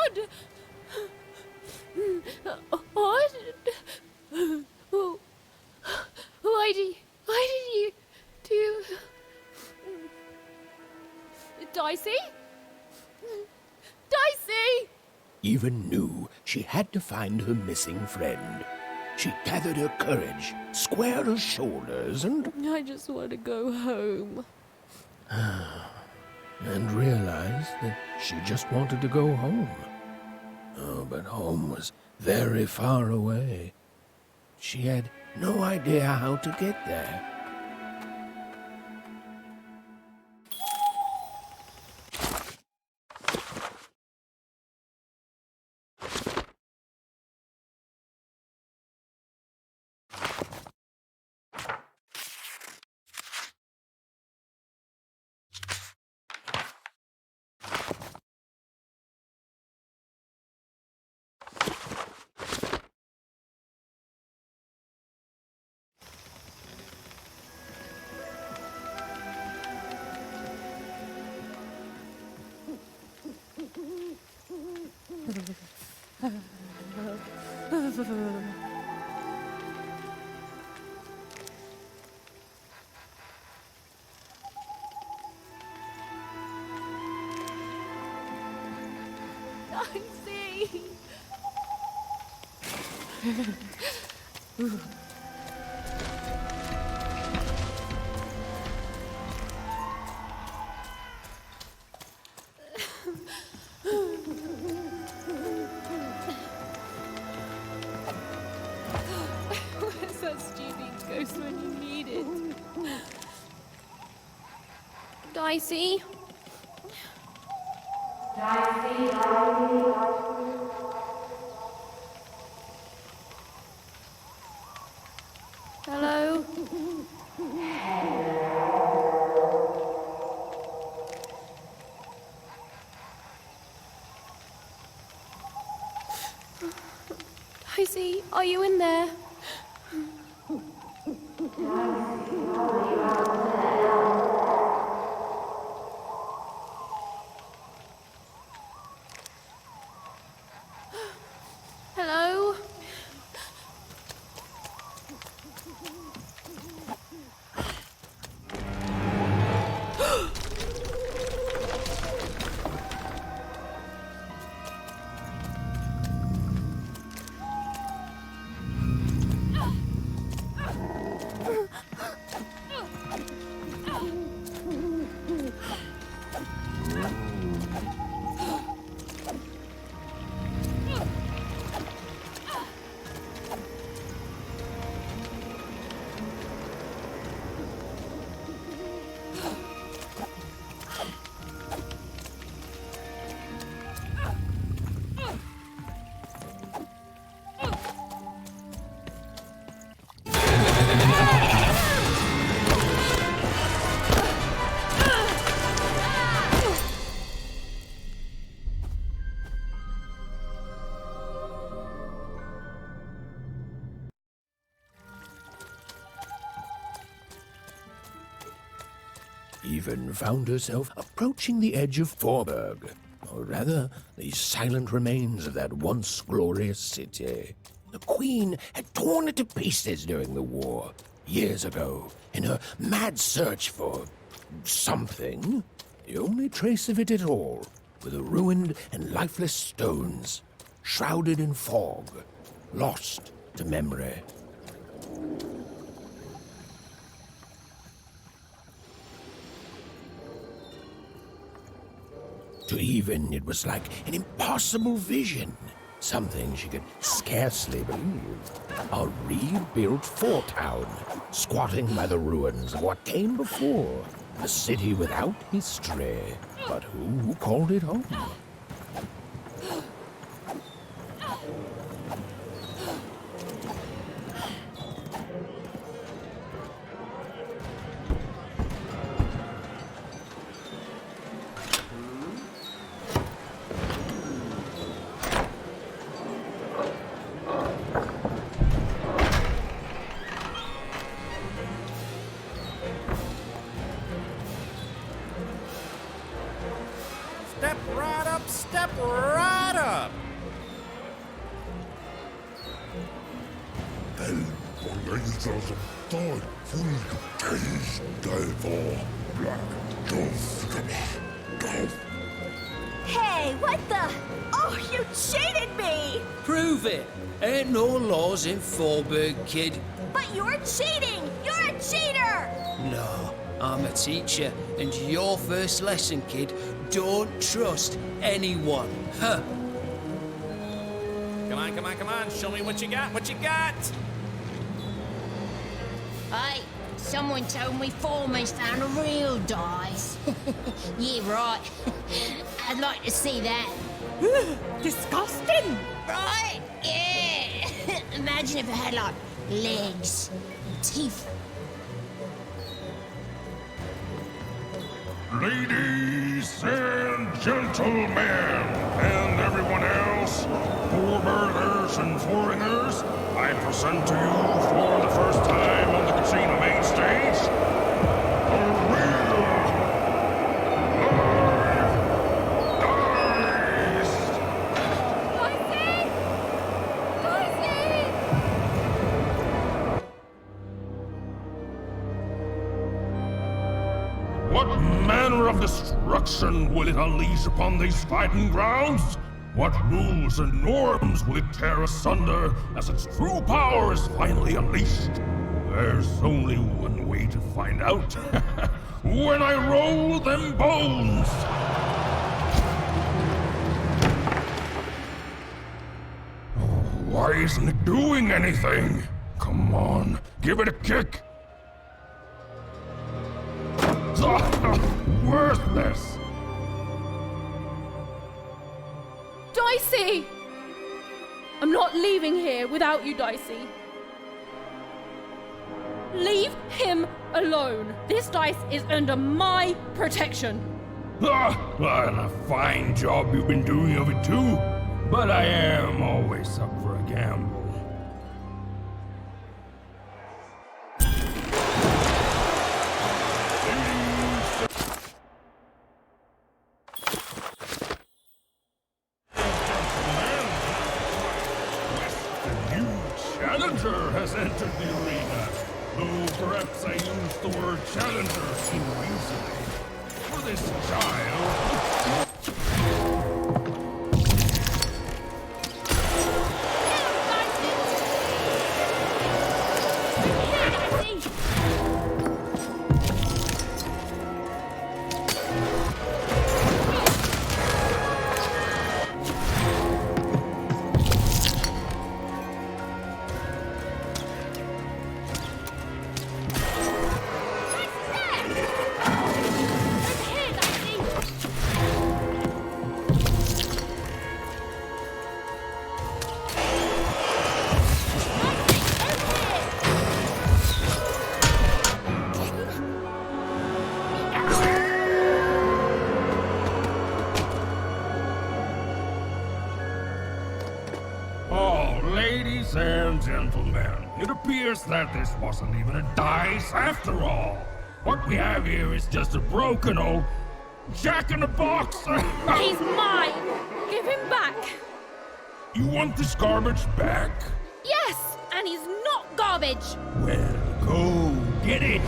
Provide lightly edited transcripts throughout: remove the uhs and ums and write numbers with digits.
God! What? Why did you do... Dicey? Dicey! Eva knew she had to find her missing friend. She gathered her courage, squared her shoulders, and I just want to go home. and realized that she just wanted to go home. Oh, but home was very far away. She had no idea how to get there. Dicey! Where's that stupid ghost when you need it? Dicey? Hello? Dicey, are you in there? Hello? Even found herself approaching the edge of Fourburg, or rather, the silent remains of that once glorious city. The Queen had torn it to pieces during the war, years ago, in her mad search for something. The only trace of it at all were the ruined and lifeless stones, shrouded in fog, lost to memory. To Even, it was like an impossible vision, something she could scarcely believe. A rebuilt fort town, squatting by the ruins of what came before. A city without history, but who called it home? Step right up, step right shut up! Hey, what the? Oh, you cheated me! Prove it. Ain't no laws in Fourburg, kid. But you're cheating! You're a cheater! No, I'm a teacher, and your first lesson, kid, don't trust anyone. Huh. Come on, show me what you got, Hey, someone told me Foreman's found a real dice. Yeah, right. I'd like to see that. Disgusting! Right? Yeah. Imagine if it had, like, legs, teeth. Ladies and gentlemen, and everyone else, Fourburgers and foreigners, I present to you for the first time on the casino main stage, the real live dice. What manner of destruction will it unleash upon these fighting grounds? What rules and norms will it tear asunder as its true power is finally unleashed? There's only one way to find out. When I roll them bones! Why isn't it doing anything? Come on, give it a kick! Worthless! Dicey! I'm not leaving here without you, Dicey. Leave him alone. This dice is under my protection. And a fine job you've been doing of it too. But I am always up for a gamble. Challenger has entered the arena, though perhaps I used the word challenger too easily. For this child... Ladies and gentlemen, it appears that this wasn't even a dice after all. What we have here is just a broken old jack-in-the-box. He's mine. Give him back. You want this garbage back? Yes, and he's not garbage. Well, go get it.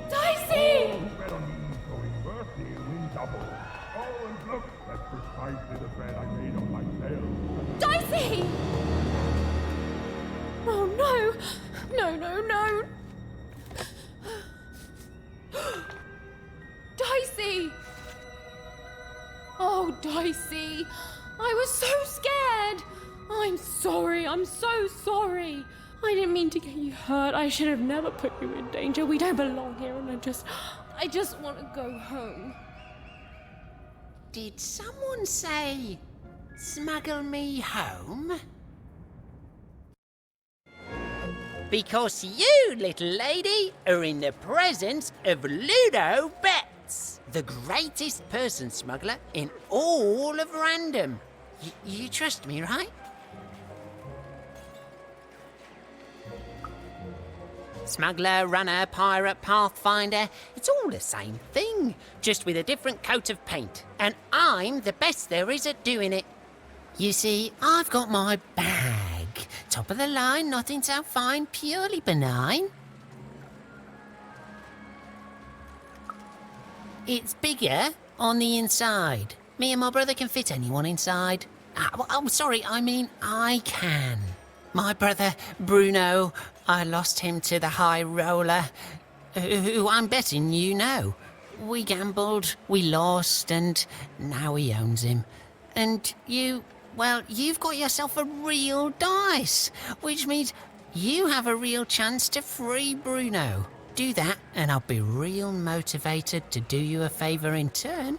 Dicey! Oh, and look, that's precisely the bed I made on myself. Dicey! Oh no! No, no, no! Dicey! Oh, Dicey! I was so scared! I'm sorry, I'm so sorry! I didn't mean to get you hurt. I should have never put you in danger. We don't belong here, and I just want to go home. Did someone say, smuggle me home? Because you, little lady, are in the presence of Ludo Betts, the greatest person smuggler in all of Random. You trust me, right? Smuggler, runner, pirate, pathfinder, it's all the same thing, just with a different coat of paint. And I'm the best there is at doing it. You see, I've got my bag. Top of the line, nothing so fine, purely benign. It's bigger on the inside. Me and my brother can fit anyone inside. Sorry, I mean I can. My brother, Bruno, I lost him to the High Roller, who I'm betting you know. We gambled, we lost, and now he owns him. And you've got yourself a real dice, which means you have a real chance to free Bruno. Do that, and I'll be real motivated to do you a favour in turn.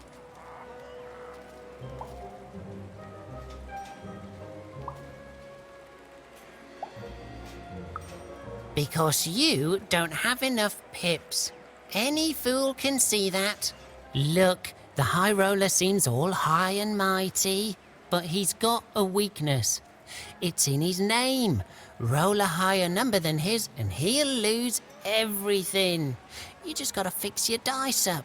Because you don't have enough pips. Any fool can see that. Look, the High Roller seems all high and mighty, but he's got a weakness. It's in his name. Roll a higher number than his and he'll lose everything. You just gotta fix your dice up.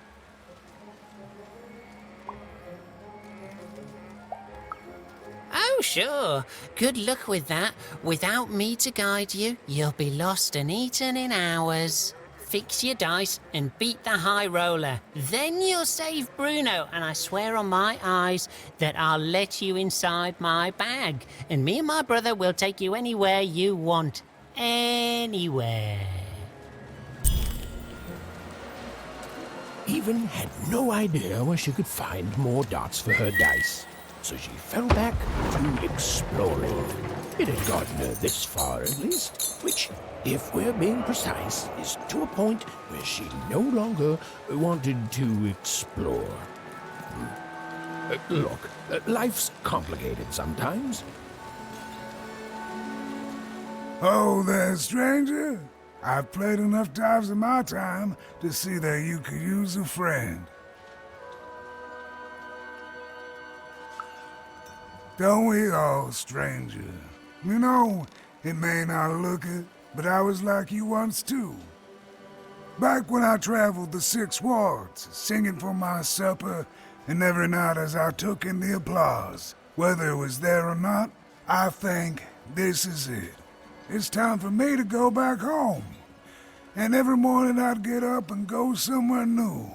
Oh, sure. Good luck with that. Without me to guide you, you'll be lost and eaten in hours. Fix your dice and beat the High Roller. Then you'll save Bruno, and I swear on my eyes that I'll let you inside my bag. And me and my brother will take you anywhere you want. Anywhere. Even had no idea where she could find more dots for her dice. So she fell back to exploring. It had gotten her this far, at least, which, if we're being precise, is to a point where she no longer wanted to explore. Look, life's complicated sometimes. Oh there, stranger. I've played enough times in my time to see that you could use a friend. Don't we all, stranger? You know, it may not look it, but I was like you once too. Back when I traveled the 6 wards, singing for my supper, and every night as I took in the applause, whether it was there or not, I think this is it. It's time for me to go back home. And every morning I'd get up and go somewhere new,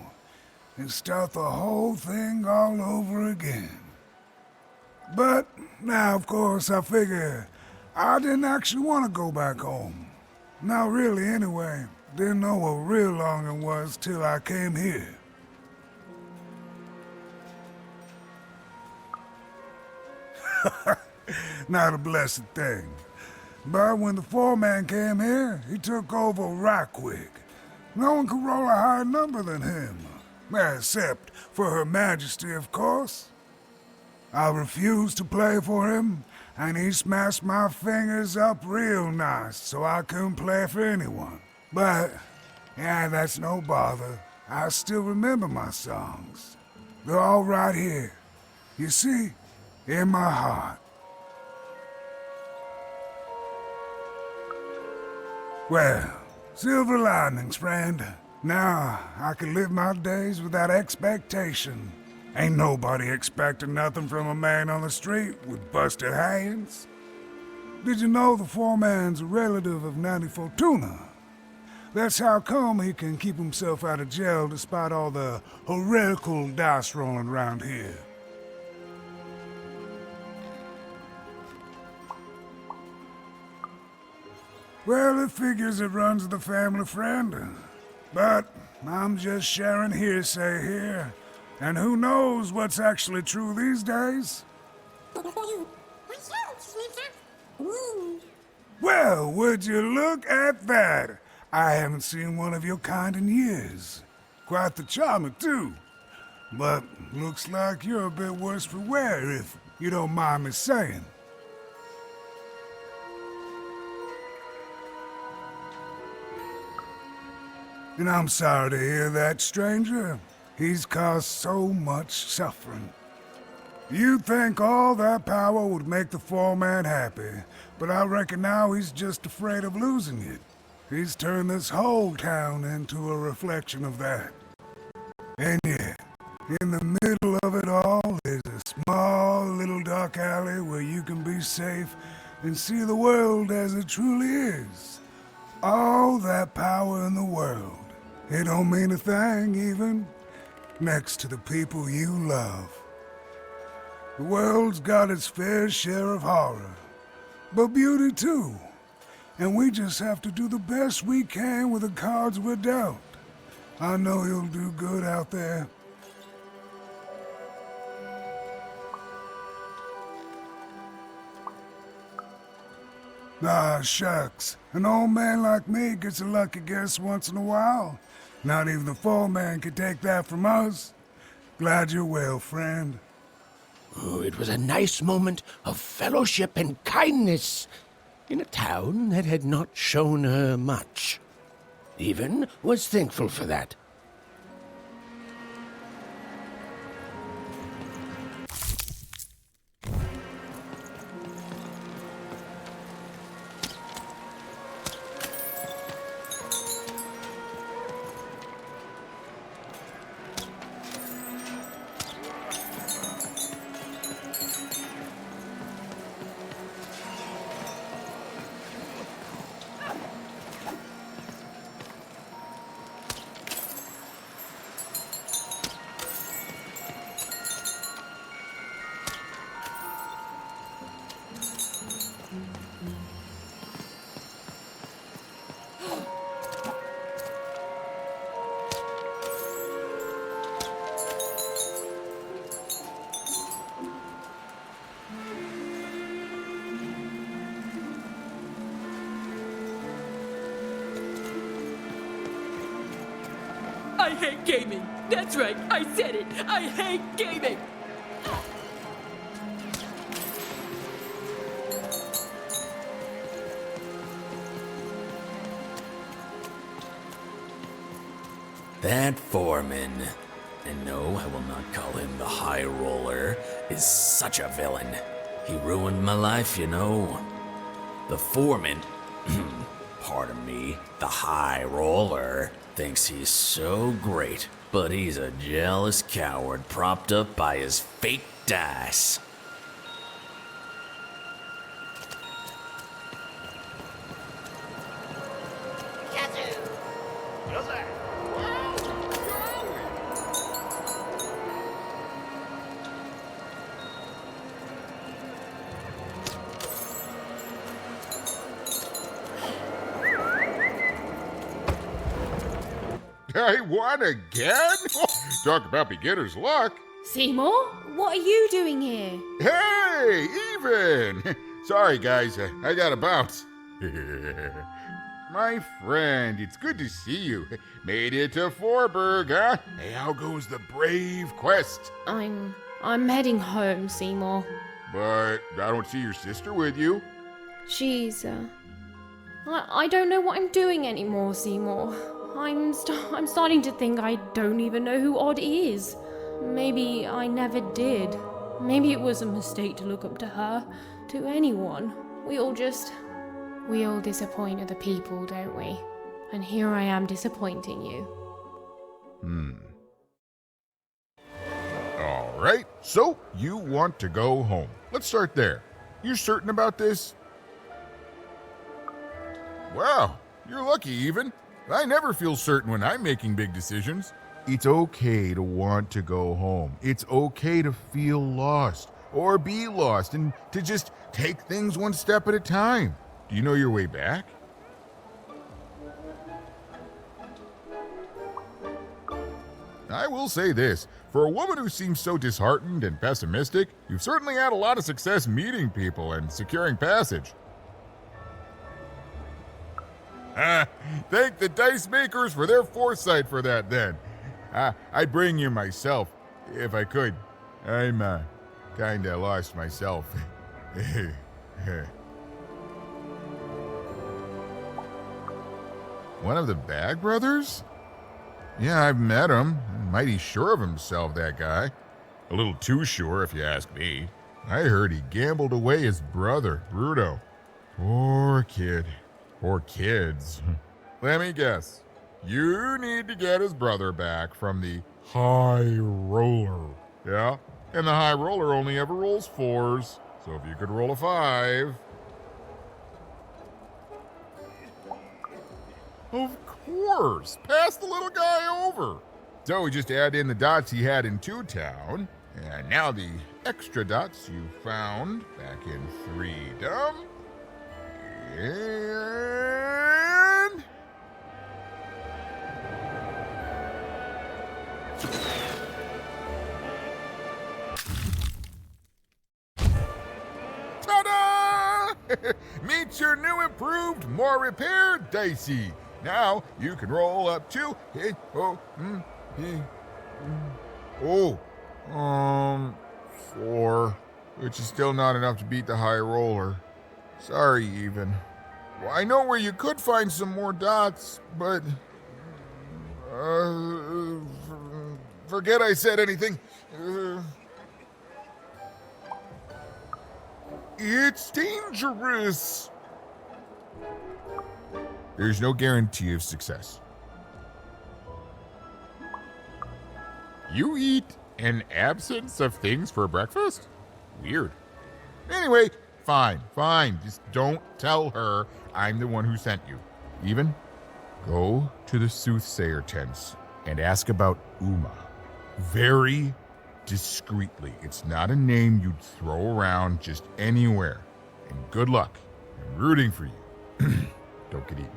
and start the whole thing all over again. But now, of course, I figure I didn't actually want to go back home. Not really, anyway. Didn't know what real longing was till I came here. Not a blessed thing. But when the foreman came here, he took over right quick. No one could roll a higher number than him. Except for Her Majesty, of course. I refused to play for him, and he smashed my fingers up real nice so I couldn't play for anyone. But, yeah, that's no bother. I still remember my songs. They're all right here. You see, in my heart. Well, silver linings, friend. Now I can live my days without expectation. Ain't nobody expecting nothing from a man on the street with busted hands. Did you know the foreman's a relative of Nanny Fortuna? That's how come he can keep himself out of jail despite all the heretical dice rolling around here. Well, it figures it runs the family, friend. But I'm just sharing hearsay here. And who knows what's actually true these days? Well, would you look at that? I haven't seen one of your kind in years. Quite the charmer, too. But looks like you're a bit worse for wear, if you don't mind me saying. And I'm sorry to hear that, stranger. He's caused so much suffering. You'd think all that power would make the foreman happy, but I reckon now he's just afraid of losing it. He's turned this whole town into a reflection of that. And yet, in the middle of it all, there's a small little dark alley where you can be safe and see the world as it truly is. All that power in the world. It don't mean a thing, even, next to the people you love. The world's got its fair share of horror, but beauty too. And we just have to do the best we can with the cards we're dealt. I know you'll do good out there. Ah, shucks. An old man like me gets a lucky guess once in a while. Not even the foreman could take that from us. Glad you're well, friend. Oh, it was a nice moment of fellowship and kindness in a town that had not shown her much. Even was thankful for that. I hate gaming. That's right, I said it. I hate gaming. That foreman, and no, I will not call him the High Roller, is such a villain. He ruined my life, you know. The foreman, pardon me, the High Roller, thinks he's so great, but he's a jealous coward propped up by his fake dice. I won again? Talk about beginner's luck. Seymour, what are you doing here? Hey, even! Sorry, guys, I gotta bounce. My friend, it's good to see you. Made it to Fourburg, huh? Hey, how goes the brave quest? I'm heading home, Seymour. But I don't see your sister with you. She's, I don't know what I'm doing anymore, Seymour. I'm starting to think I don't even know who Odd is. Maybe I never did. Maybe it was a mistake to look up to her, to anyone. We all disappoint other people, don't we? And here I am disappointing you. All right, so you want to go home. Let's start there. You're certain about this? Wow, you're lucky, even. I never feel certain when I'm making big decisions. It's okay to want to go home. It's okay to feel lost or be lost and to just take things one step at a time. Do you know your way back? I will say this. For a woman who seems so disheartened and pessimistic, you've certainly had a lot of success meeting people and securing passage. Thank the dice makers for their foresight for that, then. I'd bring you myself, if I could. I'm, kinda lost myself. One of the Bag Brothers? Yeah, I've met him. Mighty sure of himself, that guy. A little too sure, if you ask me. I heard he gambled away his brother, Bruto. Poor kid. Or kids. Let me guess. You need to get his brother back from the High Roller. Yeah? And the High Roller only ever rolls 4s. So if you could roll a 5. Of course! Pass the little guy over! So we just add in the dots he had in 2 Town, and now the extra dots you found back in Freedom. And... ta-da! Meet your new improved, more repaired Dicey. Now you can roll up to 4, which is still not enough to beat the High Roller. Sorry, even. Well, I know where you could find some more dots, but forget I said anything. It's dangerous. There's no guarantee of success. You eat an absence of things for breakfast? Weird. Anyway, fine. Just don't tell her I'm the one who sent you. Even, go to the soothsayer tents and ask about Uma. Very discreetly. It's not a name you'd throw around just anywhere. And good luck. I'm rooting for you. Don't get eaten.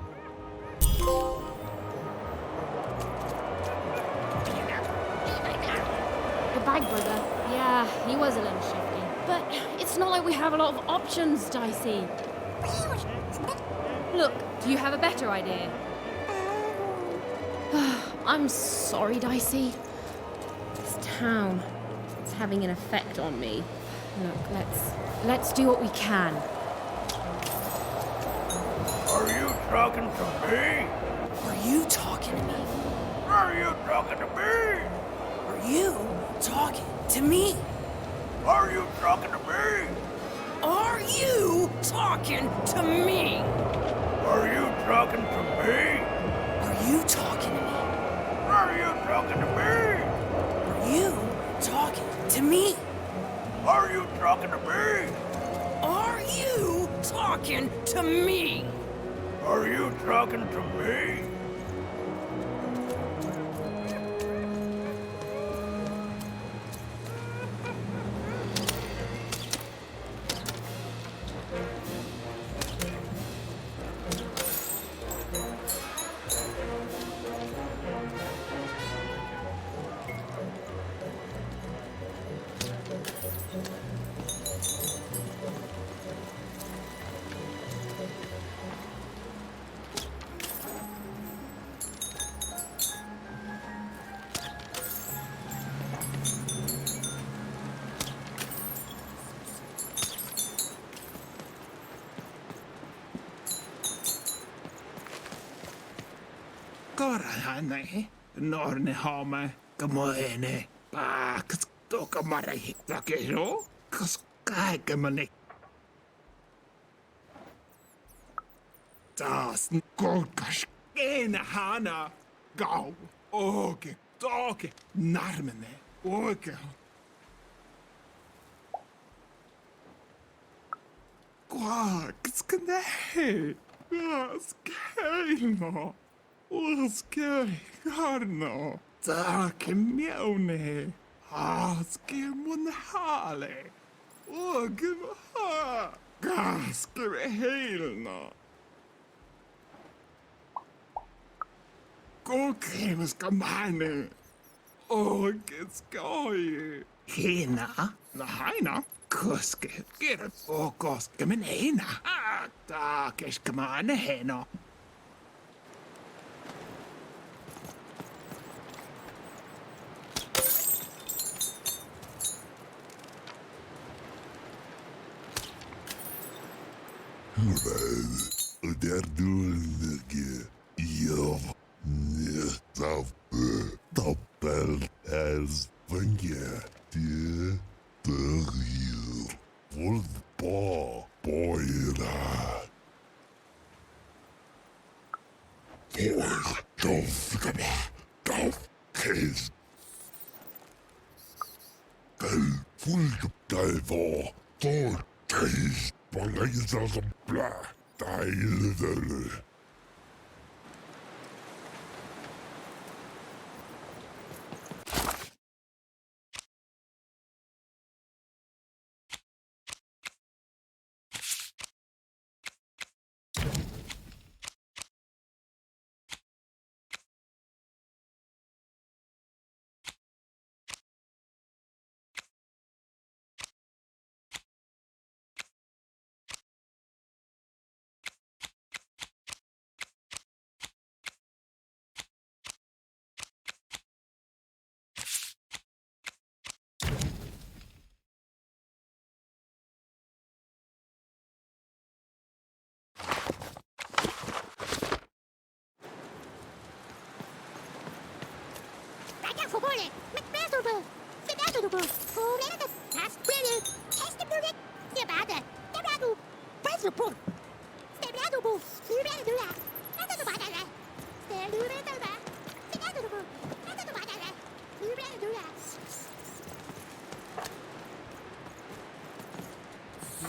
Goodbye, brother. Yeah, he was a little shifty. But it's not like we have a lot of options, Dicey. Look, do you have a better idea? I'm sorry, Dicey. This town, it's having an effect on me. Look, let's do what we can. Are you talking to me? Are you talking to me? Are you talking to me? Are you talking to me? Are you talking to me? Are you talking to me? Are you talking to me? Are you talking to me? Are you talking to me? Are you talking to me? Are you talking to me? Are you talking to me? Are you talking to me? Korhane, Norne Home, Gamoene, Pax, Tokamara Hiktakero, Kaskagamane. Das Golkash, Hana, Gau, Oge, Doge, Narmene, Oge. Quaxkane, Skano. Oskei, Garno, Take Mione, Aske Munhale, Ogha, Gaske Helno. Kokremus Kamane, Ogeskoi, Hina, Lahaina, Kuske, Get O Koske Menena, Takesh Kamane Heno. They're doing the Doppel as Finger, the real football boy. Fourburg, Kids. Del Fulgdal var Fortis, Balaisa som blä, Dejledele.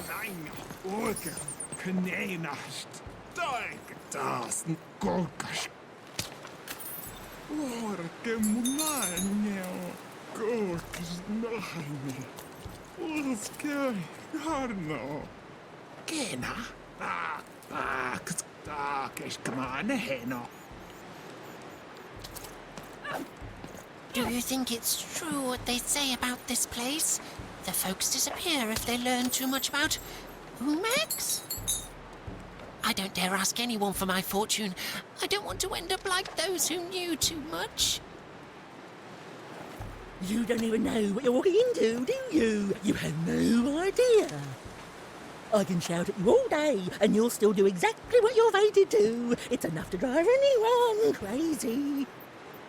Nein, Urge, Knenast, Daigdasen, Golkas. Urge munaneo, Golkas nahni. Urge, Harno. Kena, Keskamaaneheno. Do you think it's true what they say about this place? The folks disappear if they learn too much about Max? I don't dare ask anyone for my fortune. I don't want to end up like those who knew too much. You don't even know what you're walking into, do you? You have no idea. I can shout at you all day, and you'll still do exactly what you're fated to. It's enough to drive anyone crazy.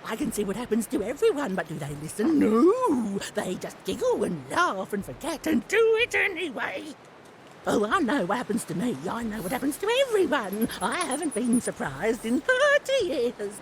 I can see what happens to everyone, but do they listen? No! They just giggle and laugh and forget and do it anyway. Oh, I know what happens to me. I know what happens to everyone. I haven't been surprised in 30 years.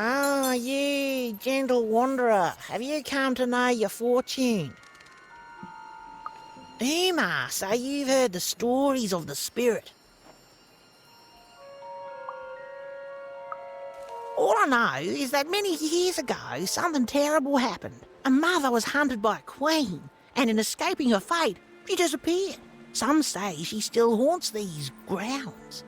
Ah, you, gentle wanderer, have you come to know your fortune? Uma, so you've heard the stories of the spirit. All I know is that many years ago, something terrible happened. A mother was hunted by a queen, and in escaping her fate, she disappeared. Some say she still haunts these grounds.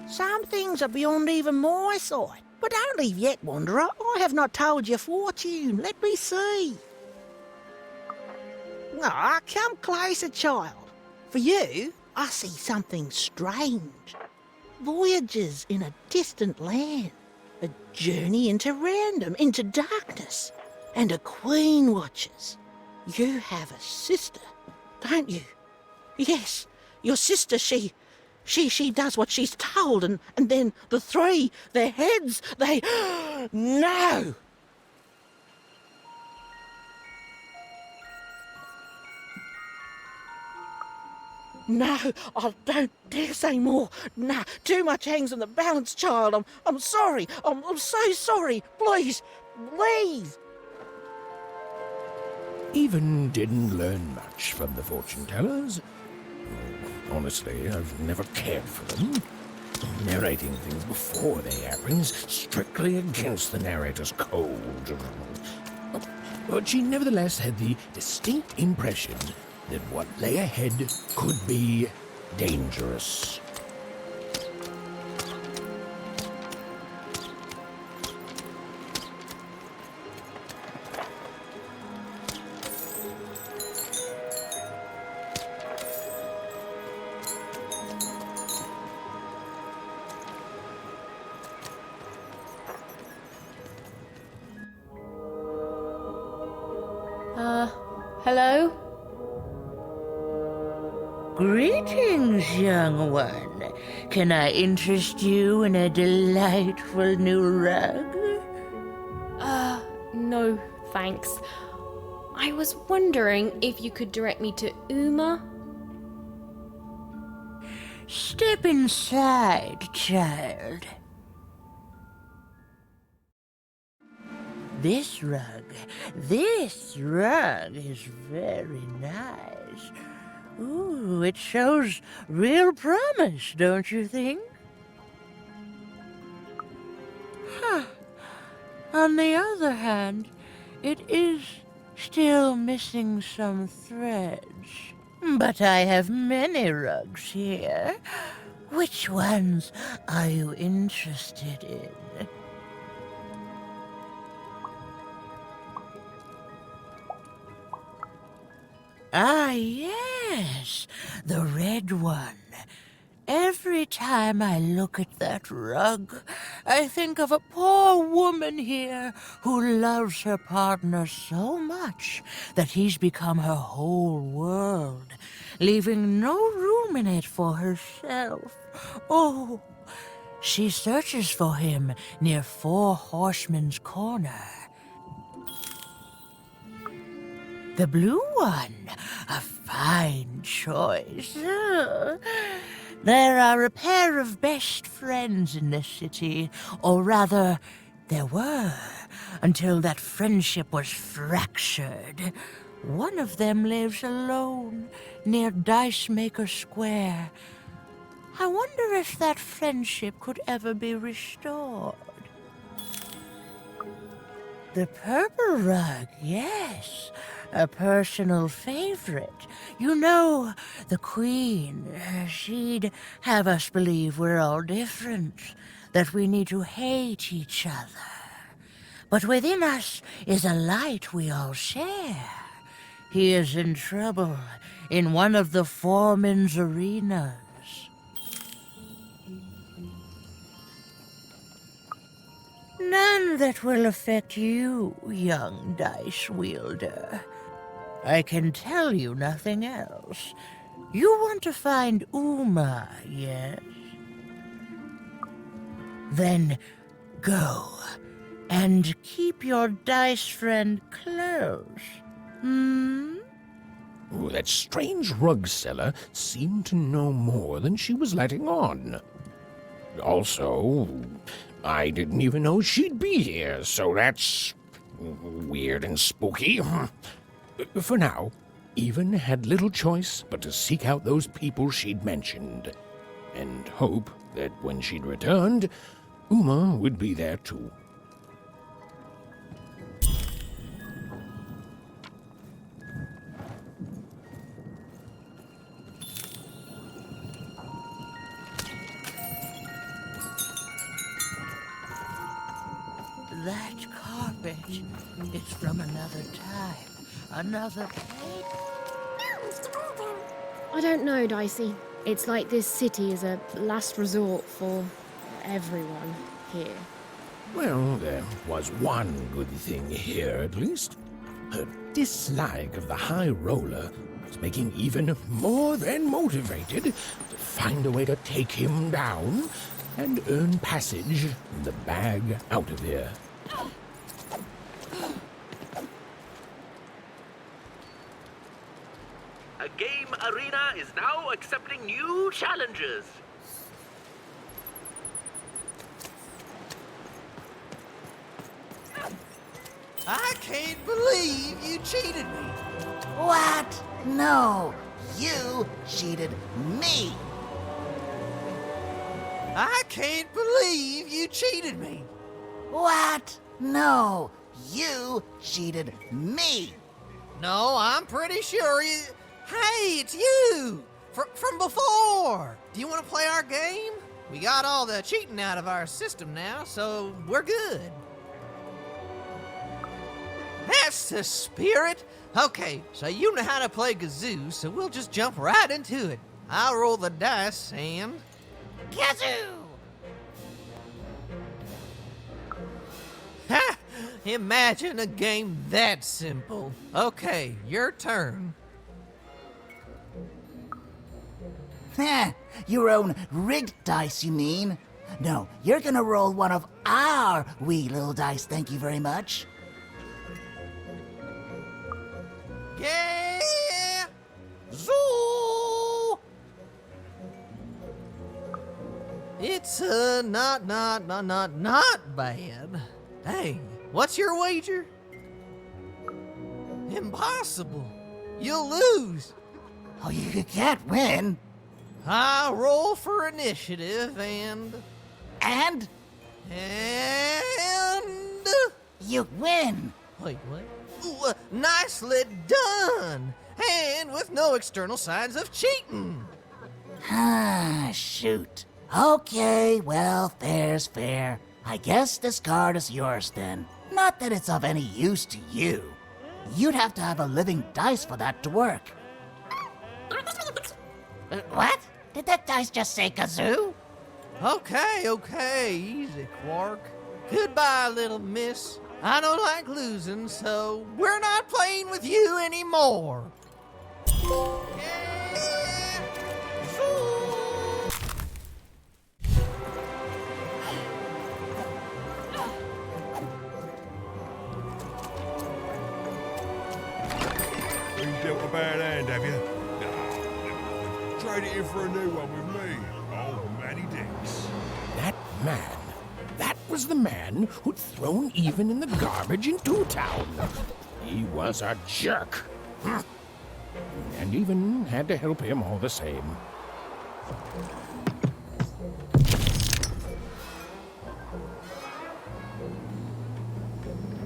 Some things are beyond even my sight. But don't leave yet, wanderer. I have not told your fortune. Let me see. Ah, come closer, child. For you, I see something strange. Voyages in a distant land. A journey into random, into darkness. And a queen watches. You have a sister, don't you? Yes, your sister, she does what she's told, and then the three, their heads, they... No! No, I don't dare say more. No, too much hangs on the balance, child. I'm sorry. I'm so sorry. Please, please. Even didn't learn much from the fortune tellers. Honestly, I've never cared for them. Narrating things before they happen is strictly against the narrator's code. But she nevertheless had the distinct impression that what lay ahead could be dangerous. Hello? Greetings, young one. Can I interest you in a delightful new rug? No, thanks. I was wondering if you could direct me to Uma? Step inside, child. This rug is very nice. Ooh, it shows real promise, don't you think? Huh. On the other hand, it is still missing some threads. But I have many rugs here. Which ones are you interested in? Ah, yes, the red one. Every time I look at that rug, I think of a poor woman here who loves her partner so much that he's become her whole world, leaving no room in it for herself. Oh, she searches for him near Four Horsemen's Corner. The blue one, a fine choice. There are a pair of best friends in the city, or rather, there were, until that friendship was fractured. One of them lives alone near Dice Maker Square. I wonder if that friendship could ever be restored. The purple rug, yes. A personal favorite. You know, the Queen, she'd have us believe we're all different, that we need to hate each other. But within us is a light we all share. He is in trouble in one of the foreman's arenas. None that will affect you, young dice wielder. I can tell you nothing else. You want to find Uma, yes? Then go and keep your dice friend close. Oh, that strange rug seller seemed to know more than she was letting on. Also, I didn't even know she'd be here, so that's weird and spooky. For now, Even had little choice but to seek out those people she'd mentioned, and hope that when she'd returned, Uma would be there too. That carpet is from another time, another place. I don't know, Dicey. It's like this city is a last resort for everyone here. Well, there was one good thing here, at least. Her dislike of the High Roller was making Even more than motivated to find a way to take him down and earn passage in the bag out of here. A game arena is now accepting new challenges. I can't believe you cheated me. What? No, you cheated me. I can't believe you cheated me. What? No, you cheated me. No, I'm pretty sure you... Hey, it's you! From before! Do you want to play our game? We got all the cheating out of our system now, so we're good. That's the spirit! Okay, so you know how to play Gazoo, so we'll just jump right into it. I'll roll the dice and... Gazoo! Ha! Imagine a game that simple. Okay, your turn. Heh, your own rigged dice, you mean? No, you're gonna roll one of our wee little dice, thank you very much. Yeah! Zoo! It's not bad. Dang, what's your wager? Impossible. You'll lose. Oh, you can't win. I roll for initiative and... And? And... You win. Wait, what? Ooh, nicely done. And with no external signs of cheating. Ah, shoot. Okay, well, fair's fair. I guess this card is yours then. Not that it's of any use to you. You'd have to have a living dice for that to work. What? Did that dice just say kazoo? Okay, easy, Quark. Goodbye, little miss. I don't like losing, so we're not playing with you anymore. You dealt a bad hand, have you? Nah, trade it in for a new one with me. Old Matty Dix. That man. That was the man who'd thrown Even in the garbage in Two Town. He was a jerk. And Even had to help him all the same.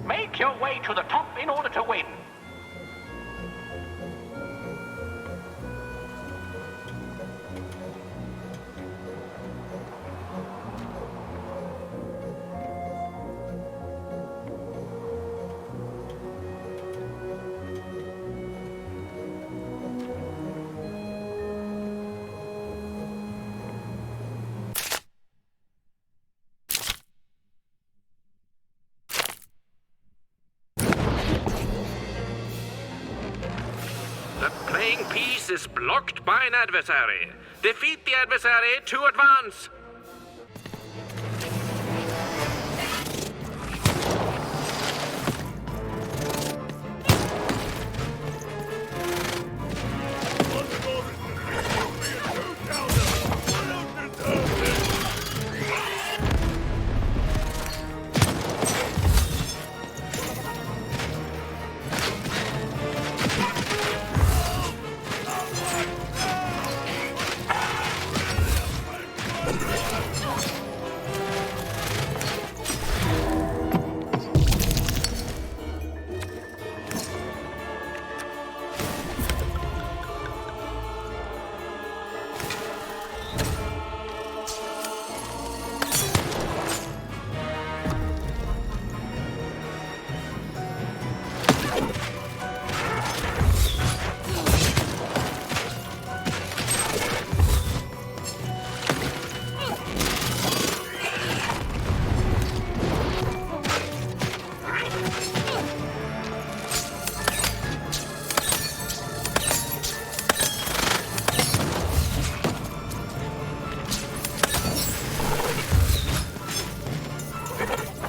Make your way to the top in order to win. The playing piece is blocked by an adversary. Defeat the adversary to advance.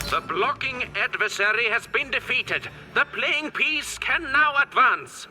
The blocking adversary has been defeated. The playing piece can now advance.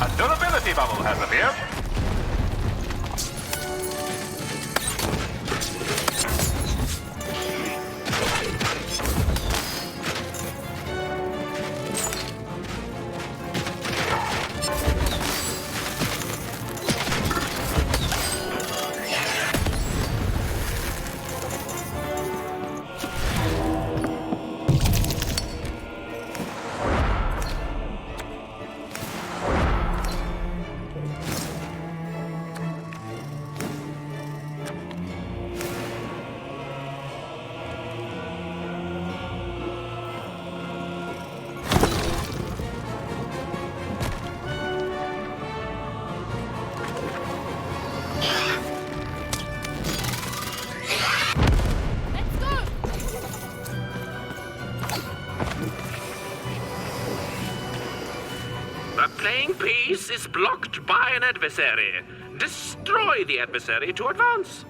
A durability bubble has appeared. playing piece is blocked by an adversary. Destroy the adversary to advance.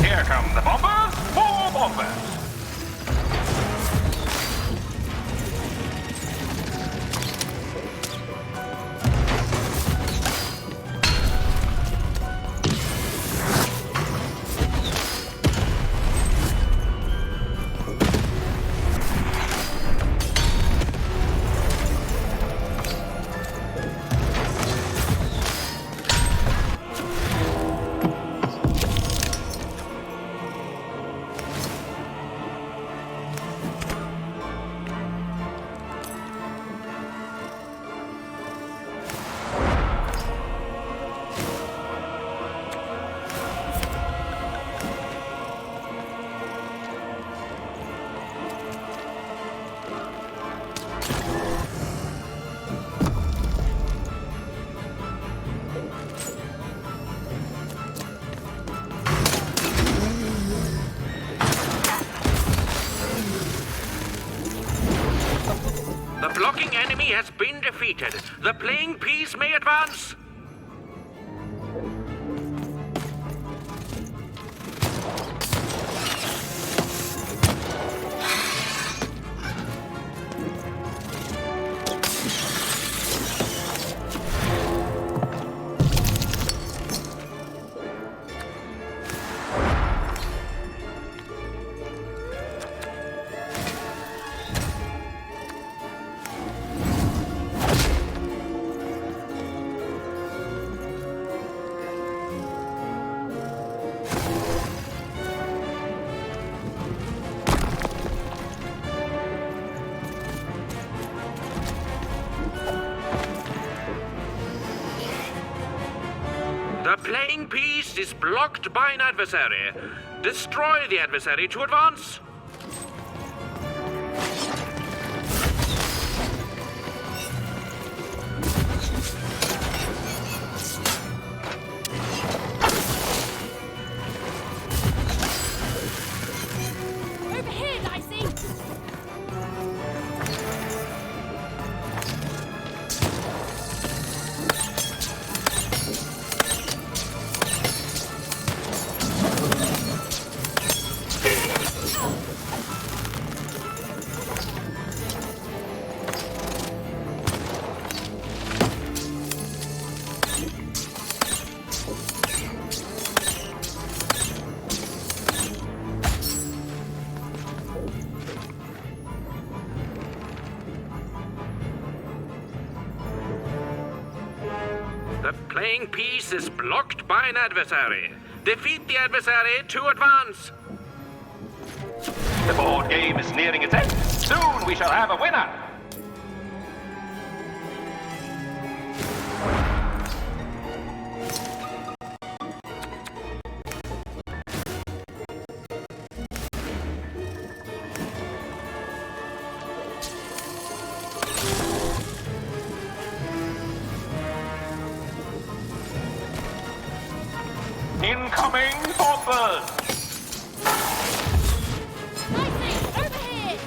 Here come the bombers, 4 bombers. The blocking enemy has been defeated. The playing piece may advance. The playing piece is blocked by an adversary. Destroy the adversary to advance. Over here, Dicey! The playing piece is blocked by an adversary. Defeat the adversary to advance. The board game is nearing its end. Soon we shall have a winner. Incoming bombers! Over here!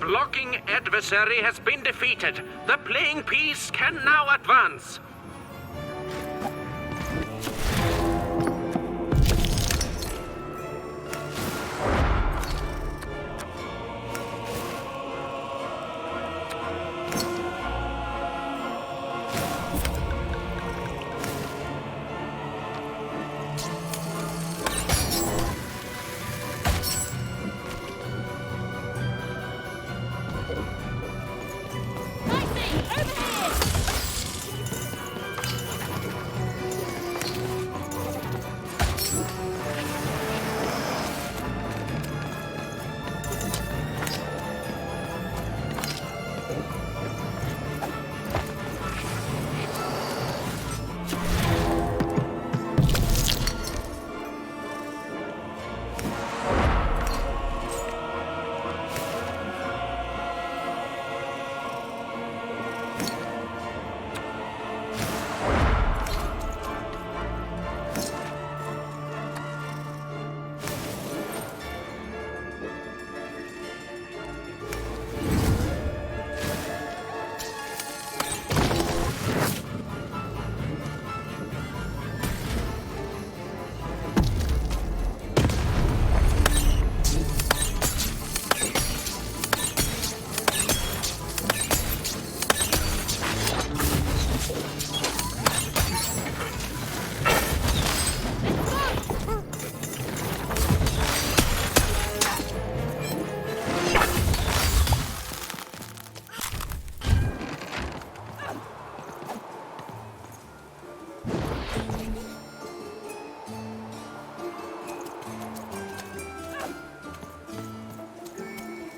blocking adversary has been defeated. The playing piece can now advance.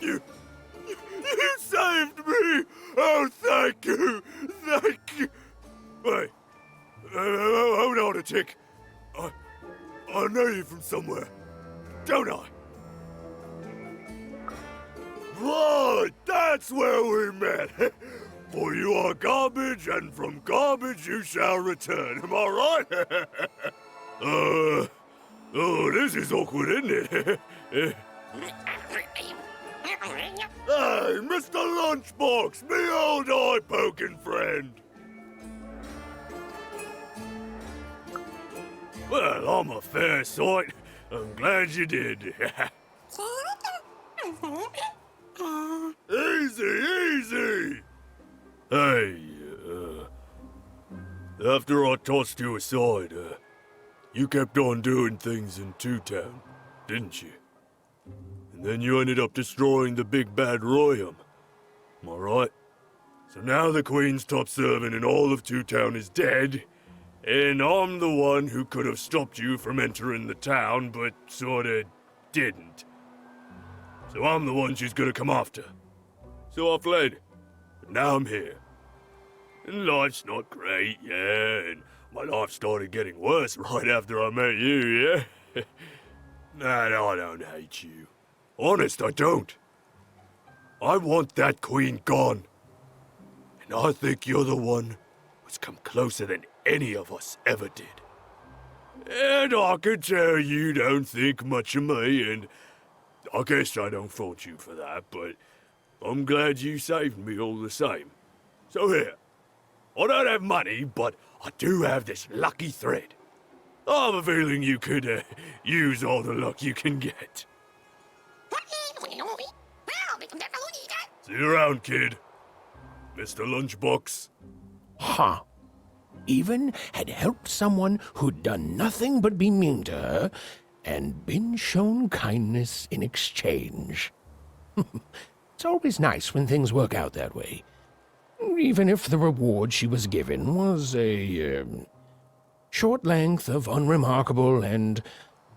You saved me! Oh, thank you! Thank you! Wait. Hold on a tick. I know you from somewhere. Don't I? Right! That's where we met! For you are garbage, and from garbage you shall return. Am I right? Oh, this is awkward, isn't it? Hey, Mr. Lunchbox, me old eye-poking friend. Well, I'm a fair sight. I'm glad you did. Easy! Hey, after I tossed you aside, you kept on doing things in Two Town, didn't you? And then you ended up destroying the big bad Royum. Am I right? So now the Queen's top servant in all of Two Town is dead, and I'm the one who could have stopped you from entering the town, but sorta didn't. So I'm the one she's gonna come after. So I fled, but now I'm here. And life's not great, yeah, and my life started getting worse right after I met you, yeah? Nah, no, I don't hate you. Honest, I don't. I want that queen gone. And I think you're the one who's come closer than any of us ever did. And I can tell you don't think much of me, and I guess I don't fault you for that, but I'm glad you saved me all the same. So here, I don't have money, but I do have this lucky thread. I have a feeling you could use all the luck you can get. See you around, kid. Mr. Lunchbox. Huh. Even had helped someone who'd done nothing but be mean to her, and been shown kindness in exchange. It's always nice when things work out that way. Even if the reward she was given was a short length of unremarkable and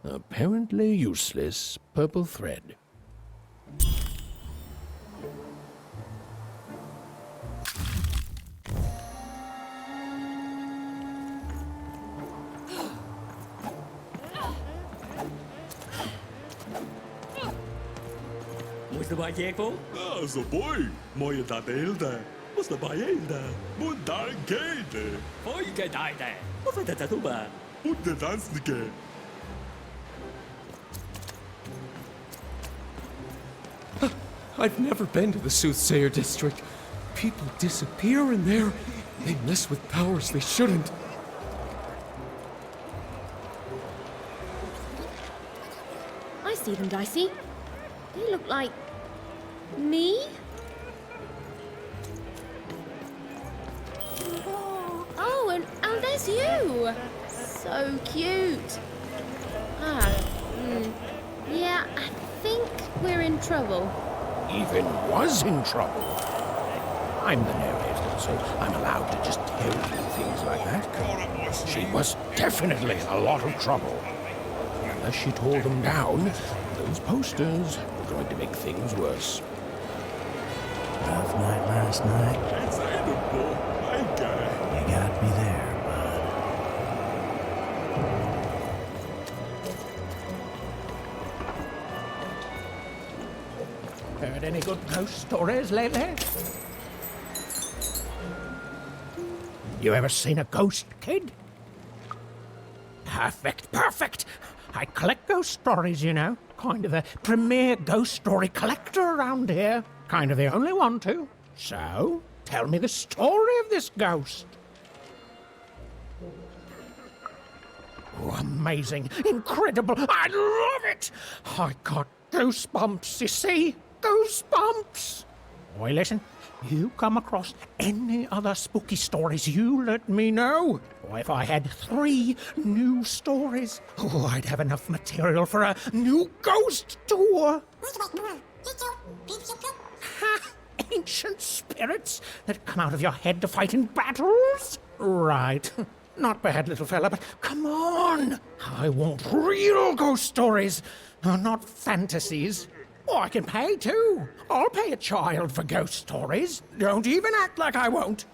apparently useless purple thread. Måste bara ge på? Alltså boy, moje tadelda. Måste bara gilda. Mundan kejde. Folke dajde. Varför detta tuba? Unde dansnike. I've never been to the Soothsayer District. People disappear in there. They mess with powers they shouldn't. I see them, Dicey. They look like... me? Oh, and there's you! So cute. Yeah, I think we're in trouble. Even was in trouble. I'm the narrator, so I'm allowed to just tell you things like that. She was definitely in a lot of trouble. Unless she tore them down, those posters were going to make things worse. Rough night last night. You got me there, bud. Heard any good ghost stories lately? You ever seen a ghost, kid? Perfect. I collect ghost stories, you know. Kind of the premier ghost story collector around here. Kind of the only one, too. So, tell me the story of this ghost. Oh, amazing. Incredible. I love it. I got goosebumps, you see? Goosebumps. Boy, listen. You come across any other spooky stories, you let me know. Or if I had 3 new stories, I'd have enough material for a new ghost tour. Ancient spirits that come out of your head to fight in battles? Right. Not bad, little fella, but come on. I want real ghost stories, not fantasies. Oh, I can pay, too. I'll pay a child for ghost stories. Don't even act like I won't.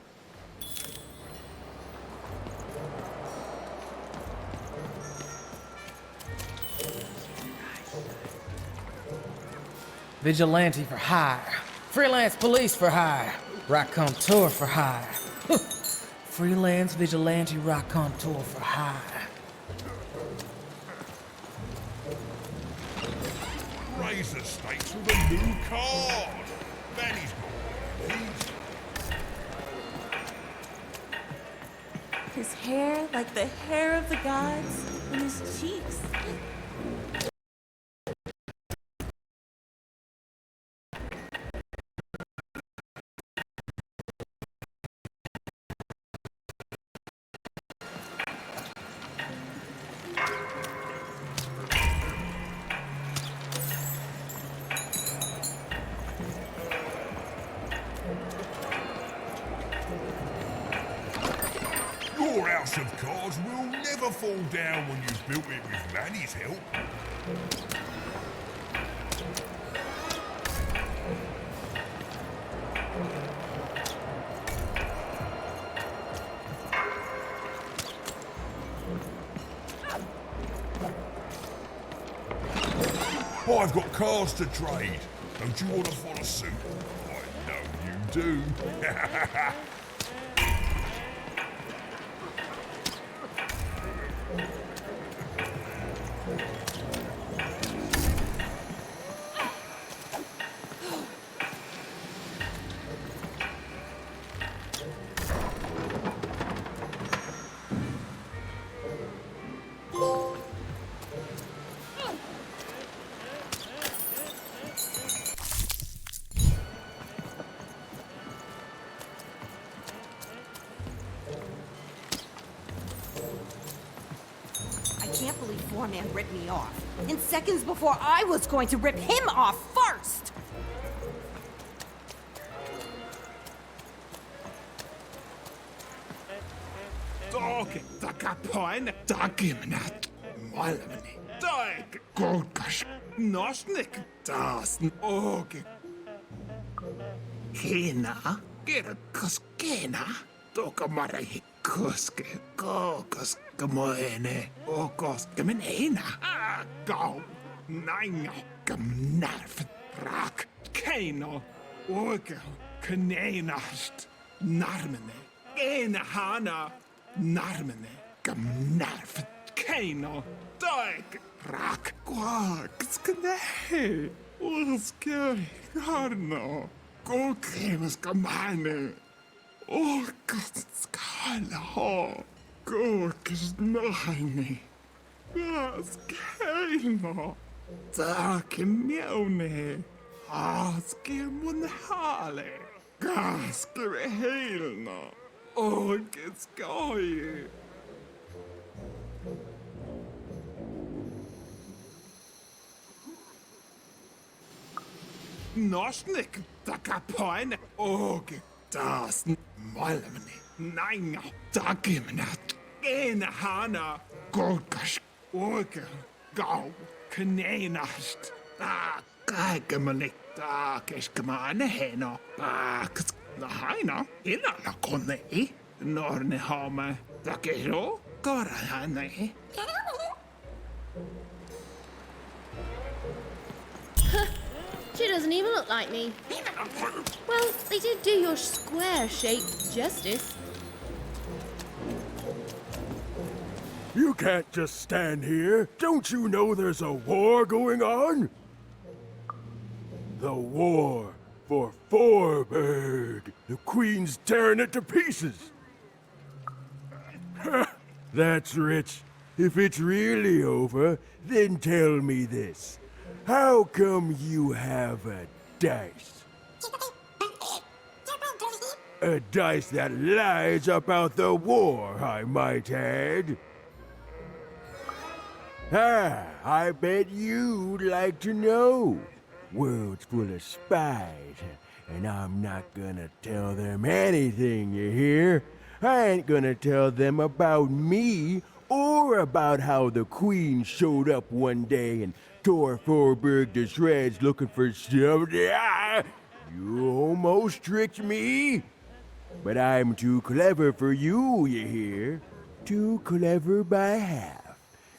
Vigilante for hire. Freelance police for hire. Raconteur for hire. Freelance vigilante raconteur for hire. Raise the stakes with a new card. Manny's got these. His hair like the hair of the gods, and his cheeks. Your house of cards will never fall down when you've built it with Manny's help. I've got cards to trade. Don't you want to follow suit? I know you do. I can't believe Foreman ripped me off. In seconds before I was going to rip him off first! Taka paine takimanat malamani. Dag golkash nosnik dasn oge. Kena gera koskena. Toka marahi koske kokos kamoene okos kamenena. Go nine kamnarf rak keno oge kanenast narmene. Ena hana narmene kamnarf keno dag rak quak skane. Oh, scary. Garno, kokemus kamane. Orkas skala ha. Kokes naine. Gas kaino. Take mjone. Aske munhale. Gaske helna. Orkes skoje. Nosnik, taka poine. Oge, das malmne. Nein, da gimnat. Ena hana. Gorgash, orge, gau, knenast. Da, kaigemane. Da, keskemane hena. Da, na haina. Ina la konne. Norne hame. Da kero. Gora hane. She doesn't even look like me. Well, they did do your square shape justice. You can't just stand here. Don't you know there's a war going on? The war for Fourburg. The Queen's tearing it to pieces. That's rich. If it's really over, then tell me this. How come you have a dice? A dice that lies about the war, I might add. I bet you'd like to know. World's full of spies, and I'm not gonna tell them anything, you hear? I ain't gonna tell them about me, or about how the Queen showed up one day and tore Fourburg to shreds looking for something. You almost tricked me. But I'm too clever for you, you hear? Too clever by half.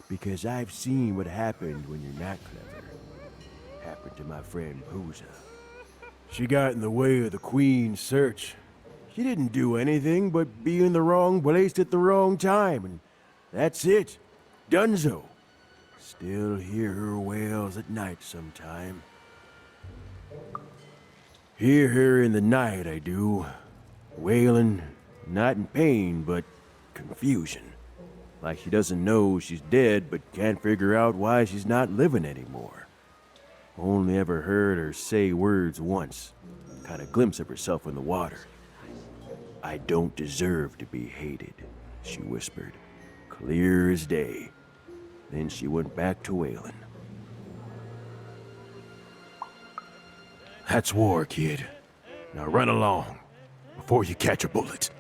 Because I've seen what happened when you're not clever. Happened to my friend Pooza. She got in the way of the Queen's search. She didn't do anything but be in the wrong place at the wrong time, and that's it. Dunzo. Still hear her wails at night sometime. Hear her in the night, I do. Wailing, not in pain, but confusion. Like she doesn't know she's dead, but can't figure out why she's not living anymore. Only ever heard her say words once. Caught a glimpse of herself in the water. I don't deserve to be hated, she whispered. Clear as day. Then she went back to wailing. That's war, kid. Now run along, before you catch a bullet.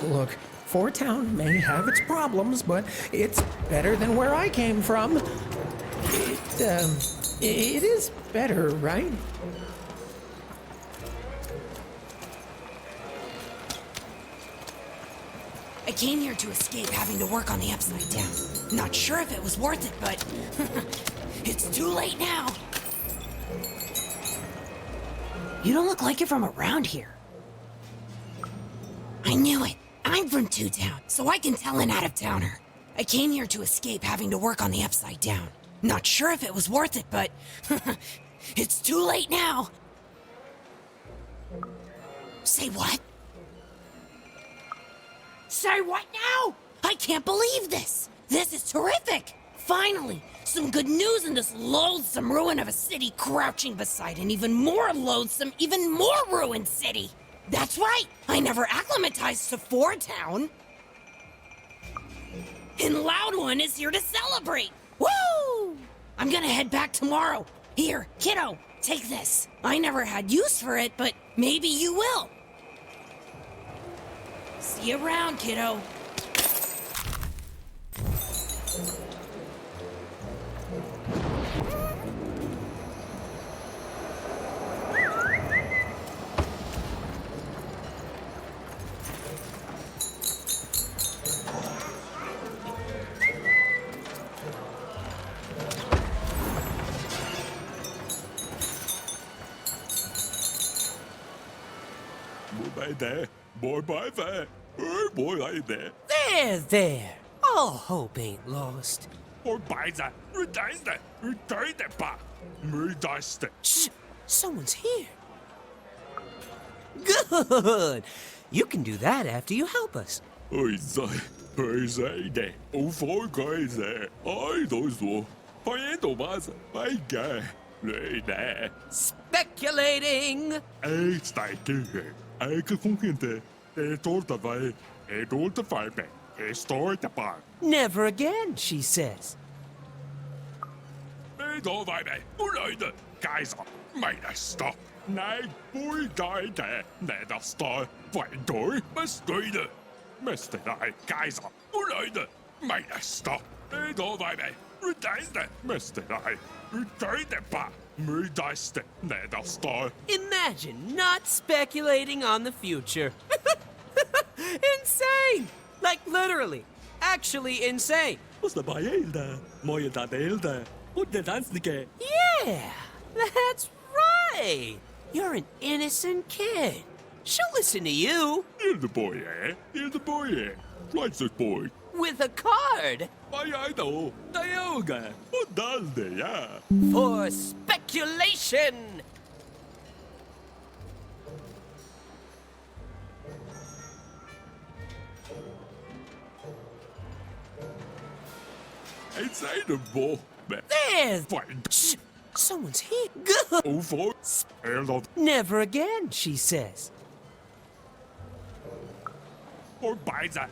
Look, Four Town may have its problems, but it's better than where I came from. It is better, right? I came here to escape having to work on the Upside Down. Not sure if it was worth it, but it's too late now. You don't look like you're from around here. I knew it. I'm from Two Town, so I can tell an out-of-towner. I came here to escape having to work on the Upside Down. Not sure if it was worth it, but it's too late now. Say what? Say what now? I can't believe this. This is terrific. Finally! Some good news in this loathsome ruin of a city crouching beside an even more loathsome, even more ruined city! That's right! I never acclimatized to Four Town! And Loud One is here to celebrate! Woo! I'm gonna head back tomorrow. Here, kiddo, take this. I never had use for it, but maybe you will. See you around, kiddo. Boy there. Boy there. There. All hope ain't lost. Shh! Someone's here. Good! You can do that after you help us. Speculating! Never again, she says. Imagine not speculating on the future. Insane! Like literally. Actually insane. Yeah, that's right. You're an innocent kid. She'll listen to you. With a card. For speculation. There! Shh! Someone's here. Good. Never again, she says.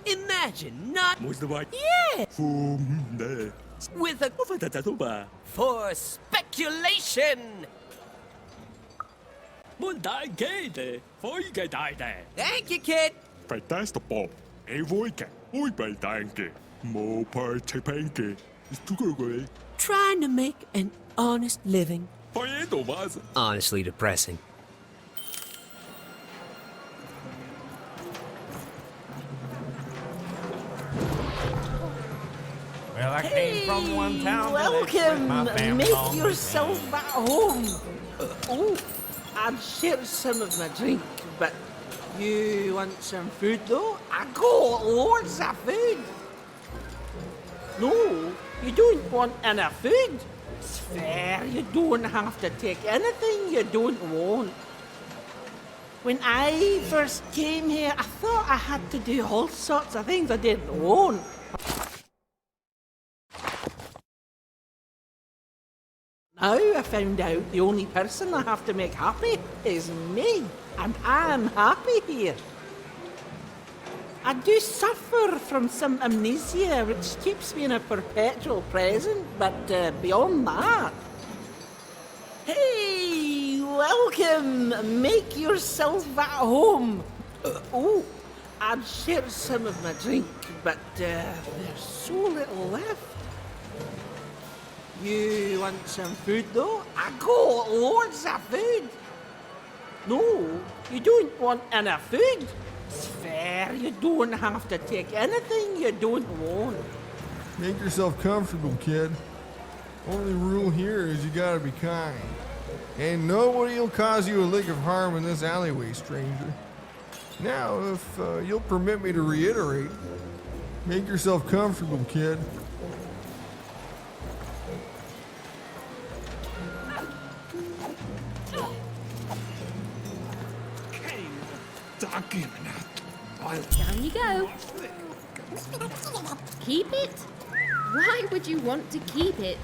Imagine not. Yeah. With a for speculation. Thank you, kid. Trying to make an honest living. Honestly depressing. Well, I came from one town. Welcome. Make yourself at home. Oh, I'd share some of my drink, but you want some food though? I got loads of food. No, you don't want any food. It's fair, you don't have to take anything you don't want. When I first came here, I thought I had to do all sorts of things I didn't want. Now I found out the only person I have to make happy is me, and I'm happy here. I do suffer from some amnesia which keeps me in a perpetual present, but beyond that... Hey, welcome! Make yourself at home! Oh, I'd share some of my drink, but there's so little left. You want some food though? I got loads of food. No, you don't want any food. It's fair, you don't have to take anything you don't want. Make yourself comfortable, kid. Only rule here is you gotta be kind. And nobody will cause you a lick of harm in this alleyway, stranger. Now, if you'll permit me to reiterate, make yourself comfortable, kid. Down you go. Keep it. Why would you want to keep it?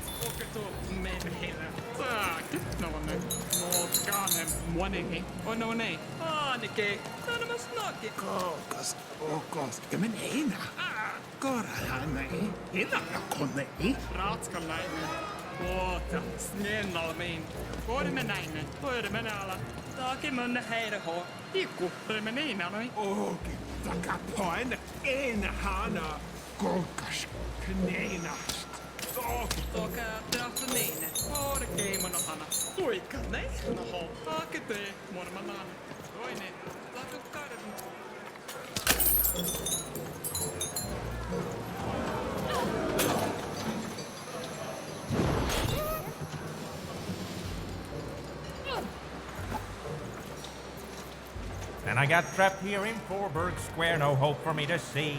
And I got trapped here in Fourburg Square, no hope for me to see.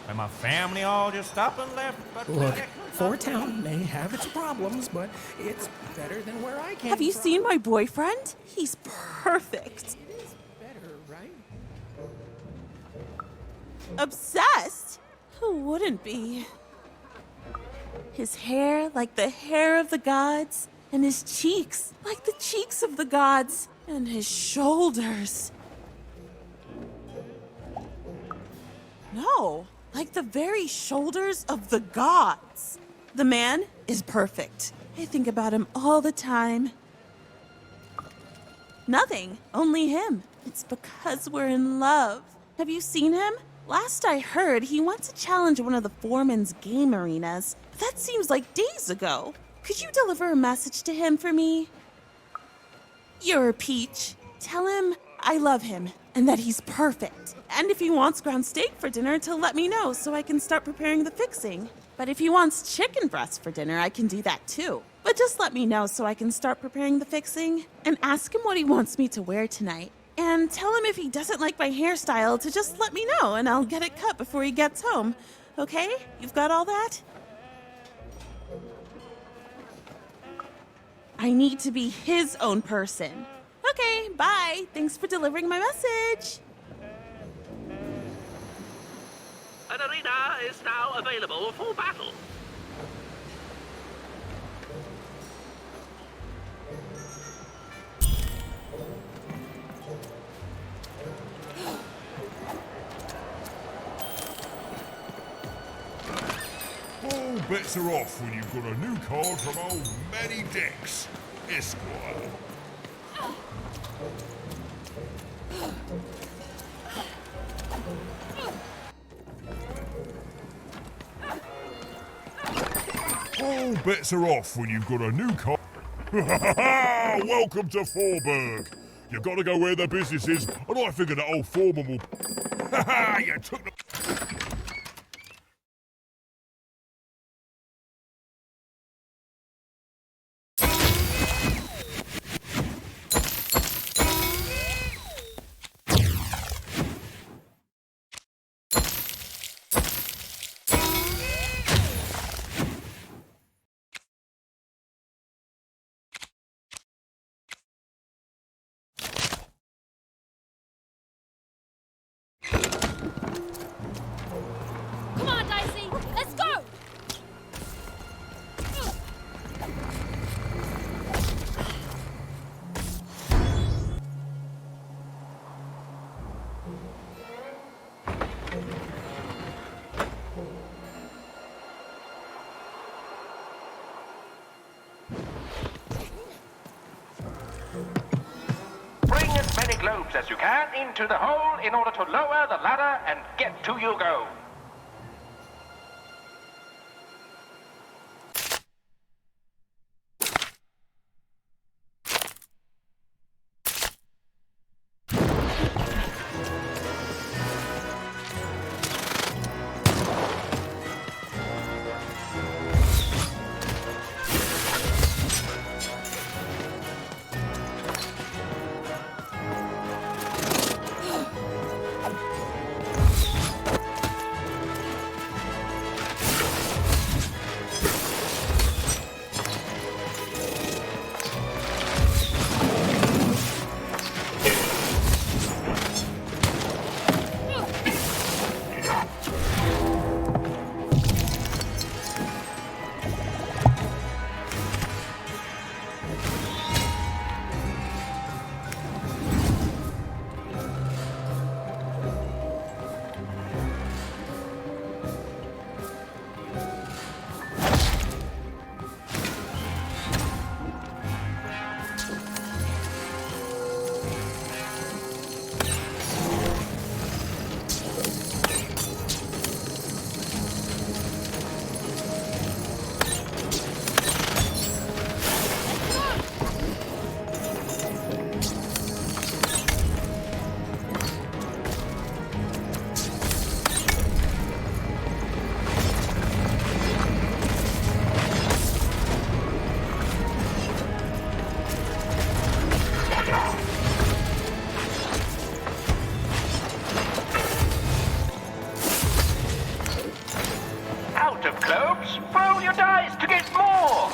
And my family all just up and left, but Look, Town may have its problems, but it's better than where I came Have you from. seen my boyfriend? He's perfect. Better, right? Obsessed? Who wouldn't be? His hair like the hair of the gods, and his cheeks like the cheeks of the gods, and his shoulders. No, like the very shoulders of the gods. The man is perfect. I think about him all the time. Nothing, only him. It's because we're in love. Have you seen him? Last I heard, he wants to challenge one of the foreman's game arenas. But that seems like days ago. Could you deliver a message to him for me? You're a peach. Tell him I love him and that he's perfect. And if he wants ground steak for dinner, to let me know so I can start preparing the fixing. But if he wants chicken breast for dinner, I can do that too. But just let me know so I can start preparing the fixing. And ask him what he wants me to wear tonight. And tell him if he doesn't like my hairstyle to just let me know and I'll get it cut before he gets home. Okay? You've got all that? I need to be his own person. Okay, bye. Thanks for delivering my message. An arena is now available for battle. All bets are off when you've got a new card from old Manny Dex, Esquire. All bets are off when you've got a new card. Welcome to Fourburg. You've got to go where the business is, and I figured that old foreman will. You took the. Come on, Dicey, let's go! Bring as many globes as you can into the hole in order to lower the ladder and get to your goal. out of globes, roll your dice to get more.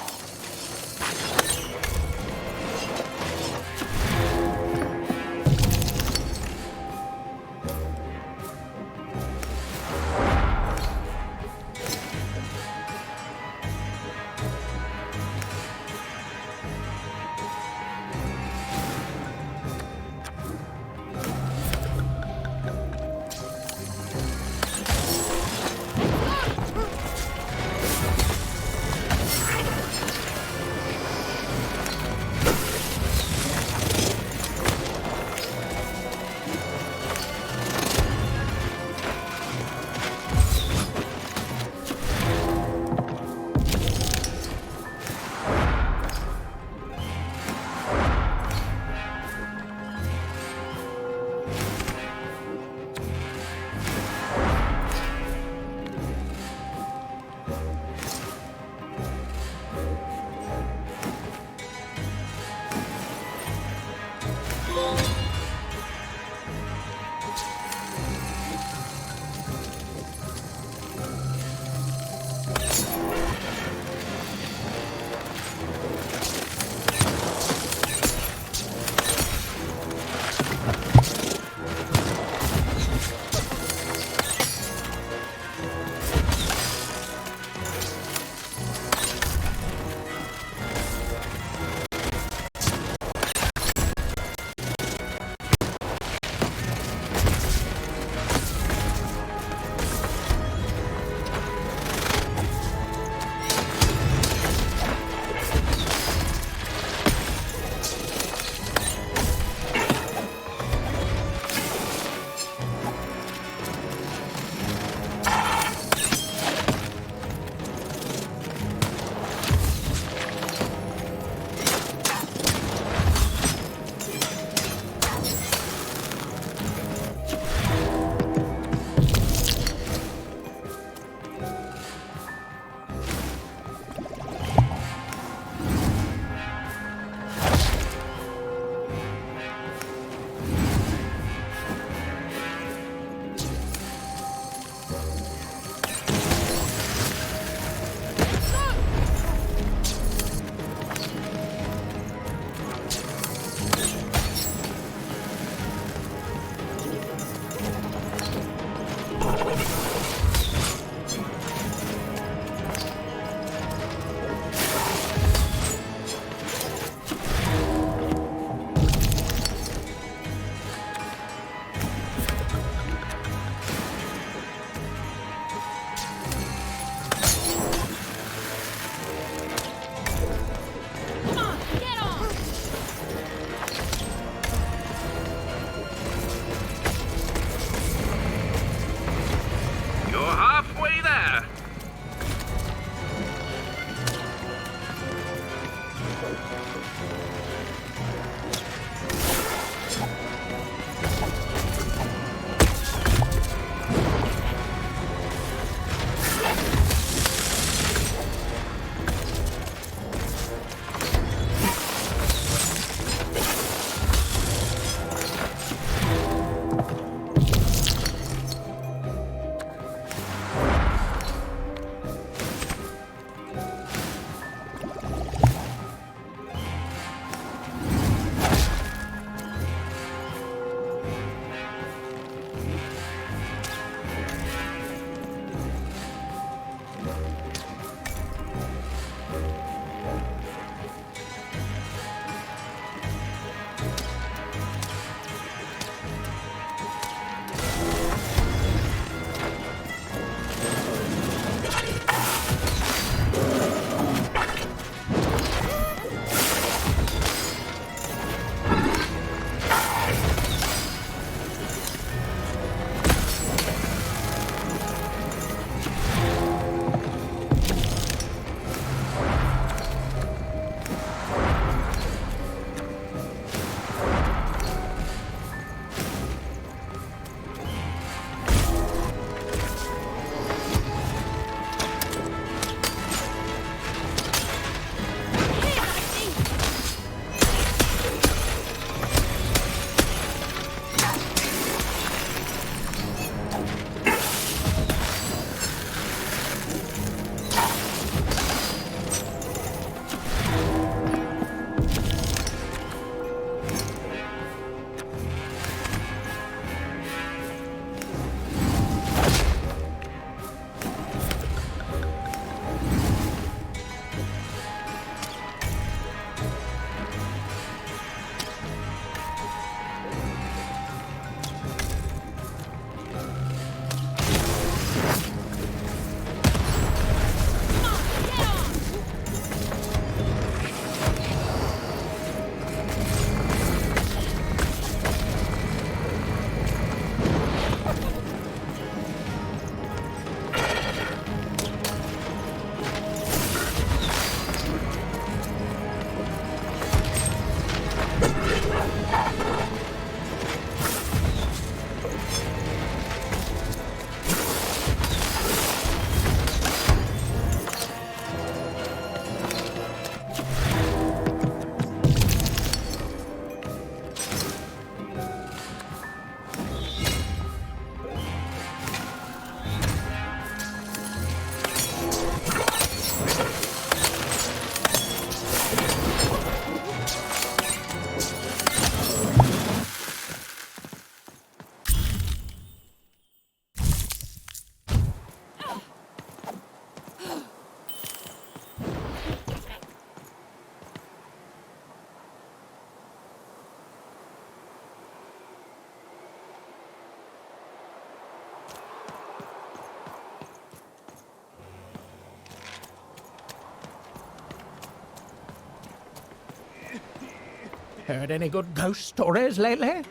Heard any good ghost stories lately?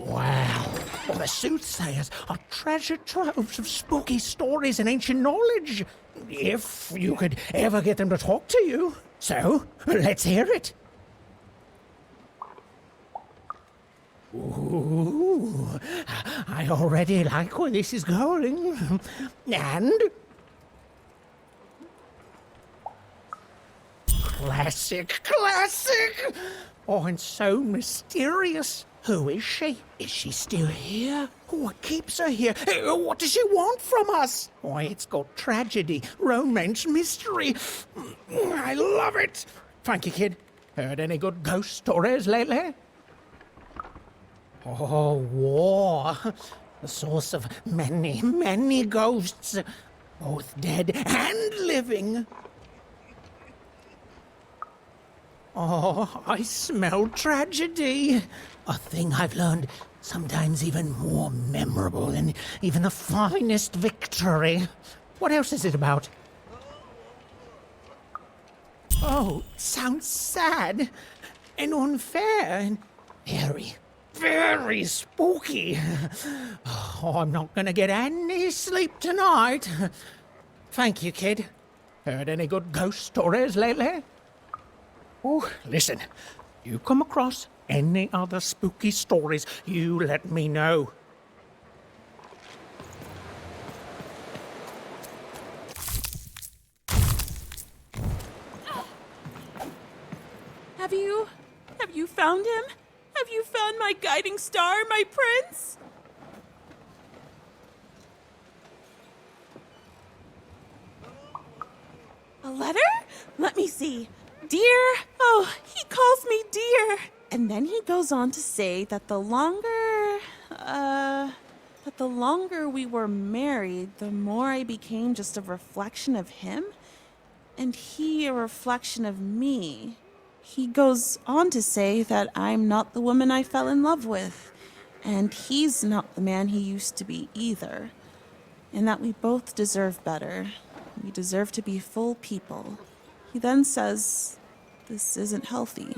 Wow. Well, the soothsayers are treasure troves of spooky stories and ancient knowledge. If you could ever get them to talk to you. So, let's hear it. Ooh, I already like where this is going. And... Classic! Oh, and so mysterious. Who is she? Is she still here? What keeps her here? What does she want from us? Why, it's got tragedy, romance, mystery. I love it. Thank you, kid. Heard any good ghost stories lately? Oh, war. The source of many, many ghosts. Both dead and living. Oh, I smell tragedy. A thing I've learned sometimes even more memorable than even the finest victory. What else is it about? Oh, sounds sad and unfair and very, very spooky. Oh, I'm not gonna get any sleep tonight. Thank you, kid. Heard any good ghost stories lately? Oh, listen, you come across any other spooky stories, you let me know. Have you found him? Have you found my guiding star, my prince? A letter? Let me see. Dear, oh, he calls me dear. And then he goes on to say that the longer we were married, the more I became just a reflection of him, and he a reflection of me. He goes on to say that I'm not the woman I fell in love with, and he's not the man he used to be either, and that we both deserve better. We deserve to be full people. He then says this isn't healthy,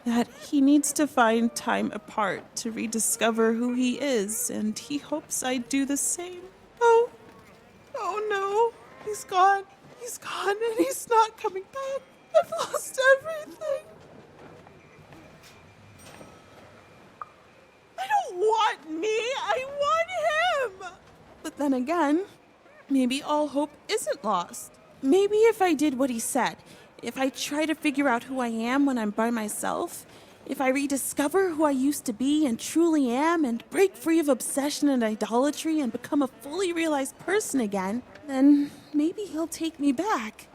that he needs to find time apart to rediscover who he is, and he hopes I do the same. Oh no, he's gone, and he's not coming back. I've lost everything. I don't want me, I want him! But then again, maybe all hope isn't lost. Maybe if I did what he said, if I try to figure out who I am when I'm by myself, if I rediscover who I used to be and truly am and break free of obsession and idolatry and become a fully realized person again, then maybe he'll take me back.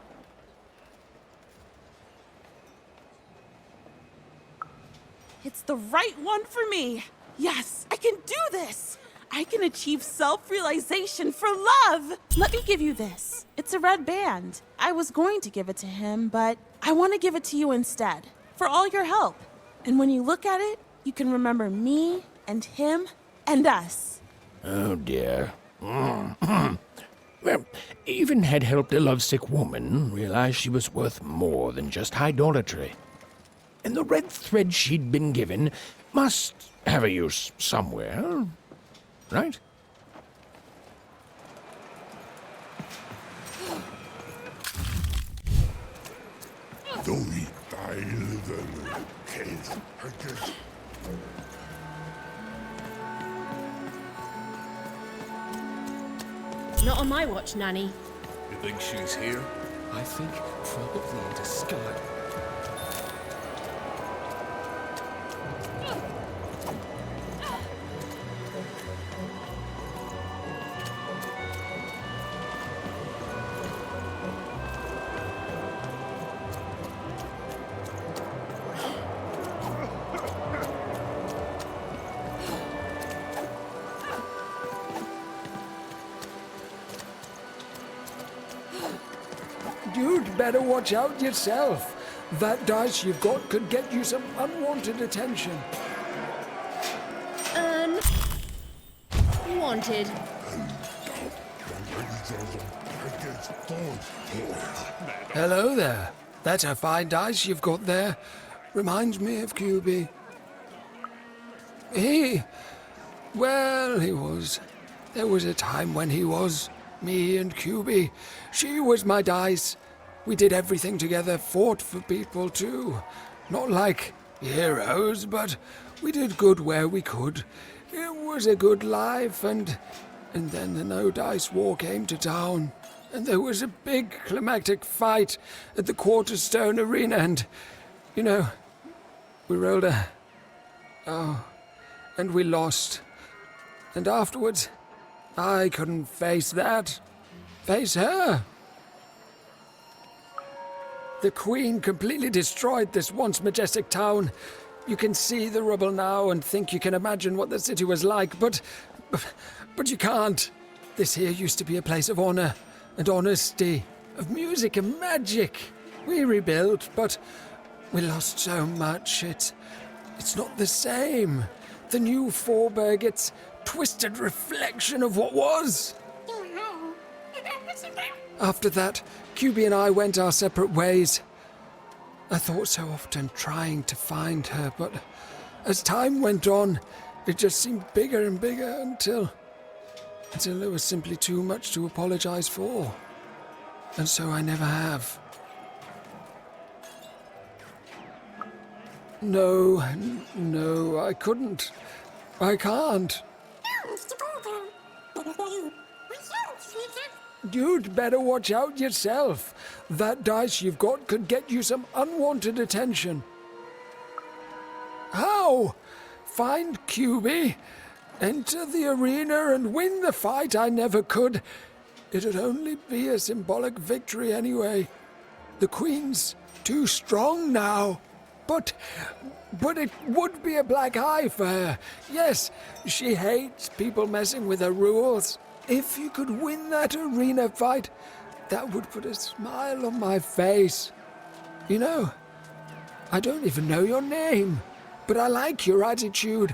It's the right one for me. Yes, I can do this. I can achieve self-realization for love. Let me give you this. It's a red band. I was going to give it to him, but I want to give it to you instead, for all your help. And when you look at it, you can remember me and him and us. Oh, dear. Well, even had helped a lovesick woman realize she was worth more than just idolatry. And the red thread she'd been given must have a use somewhere, right? Not on my watch, Nanny. You think she's here? I think probably in disguise. You'd better watch out yourself. That dice you've got could get you some unwanted attention. Wanted. Hello there. That's a fine dice you've got there. reminds me of QB. There was a time when he was me and QB. She was my dice. We did everything together, fought for people too. Not like heroes, but we did good where we could. It was a good life, and then the No Dice War came to town, and there was a big climactic fight at the Quarterstone Arena, and, we rolled and we lost. And afterwards, I couldn't face that. Face her. The Queen completely destroyed this once majestic town. You can see the rubble now and think you can imagine what the city was like, but you can't. This here used to be a place of honor and honesty, of music and magic. We rebuilt, but we lost so much. It's not the same. The new Fourburg, it's twisted reflection of what was. After that, QB and I went our separate ways. I thought so often trying to find her, but as time went on, it just seemed bigger and bigger until there was simply too much to apologize for. And so I never have. No, I couldn't. I can't. You'd better watch out yourself. That dice you've got could get you some unwanted attention. How? Find QB, enter the arena and win the fight I never could. It'd only be a symbolic victory anyway. The Queen's too strong now. But it would be a black eye for her. Yes, she hates people messing with her rules. If you could win that arena fight, that would put a smile on my face. I don't even know your name, but I like your attitude.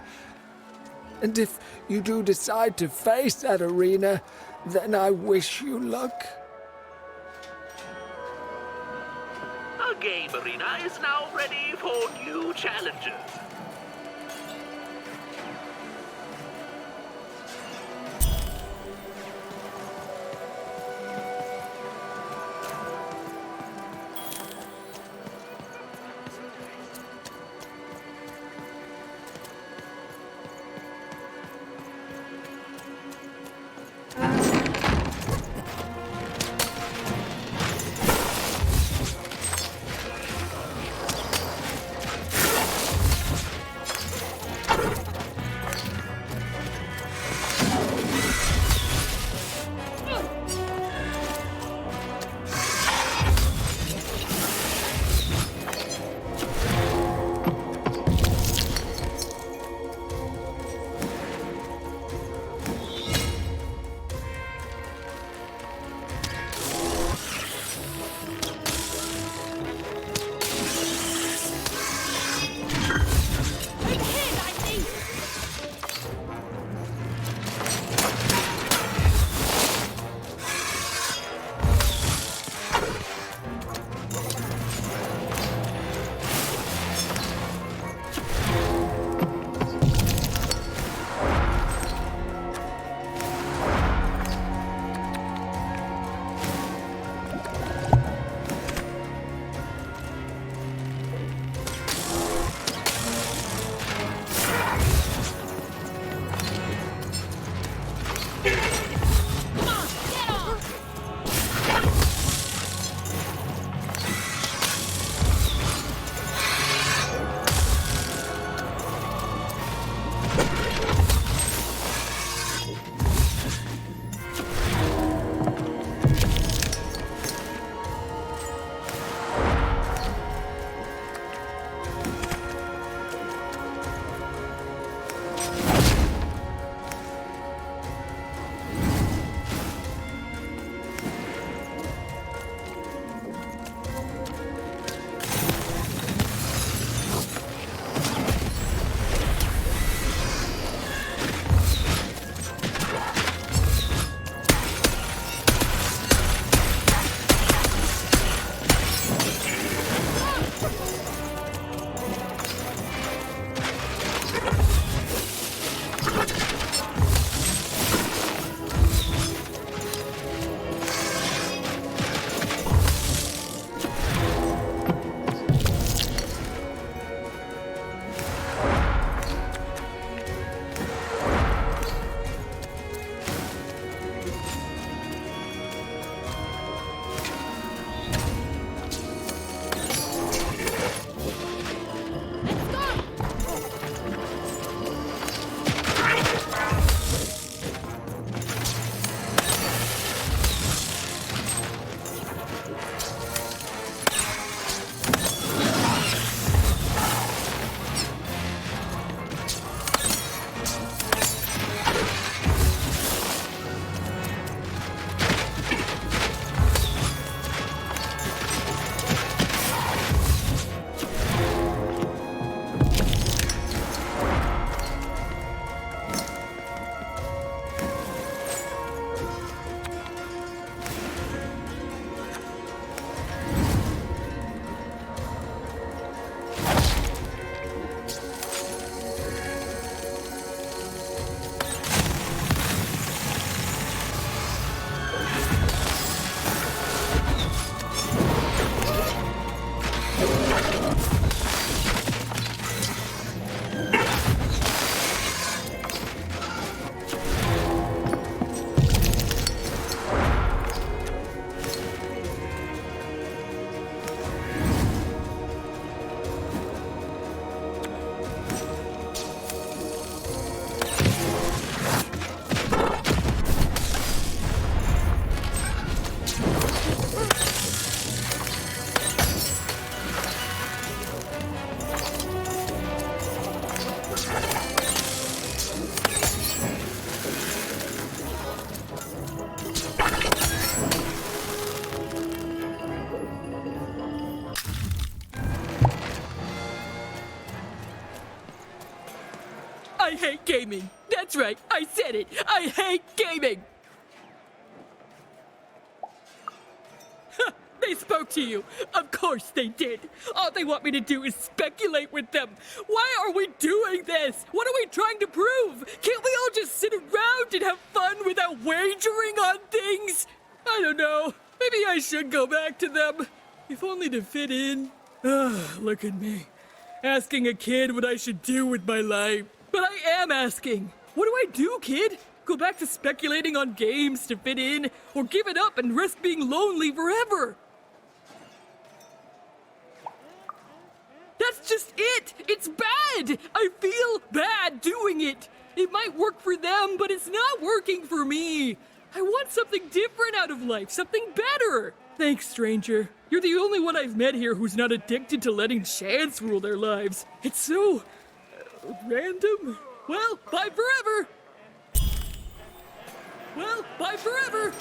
And if you do decide to face that arena, then I wish you luck. Our game arena is now ready for new challenges. hate gaming. That's right, I said it. I hate gaming. They spoke to you. Of course they did. All they want me to do is speculate with them. Why are we doing this? What are we trying to prove? Can't we all just sit around and have fun without wagering on things? I don't know. Maybe I should go back to them. If only to fit in. Look at me. Asking a kid what I should do with my life. But I am asking. What do I do, kid? Go back to speculating on games to fit in? Or give it up and risk being lonely forever? That's just it! It's bad! I feel bad doing it! It might work for them, but it's not working for me! I want something different out of life, something better! Thanks, stranger. You're the only one I've met here who's not addicted to letting chance rule their lives. It's so... random? Well, bye forever! Well, bye forever!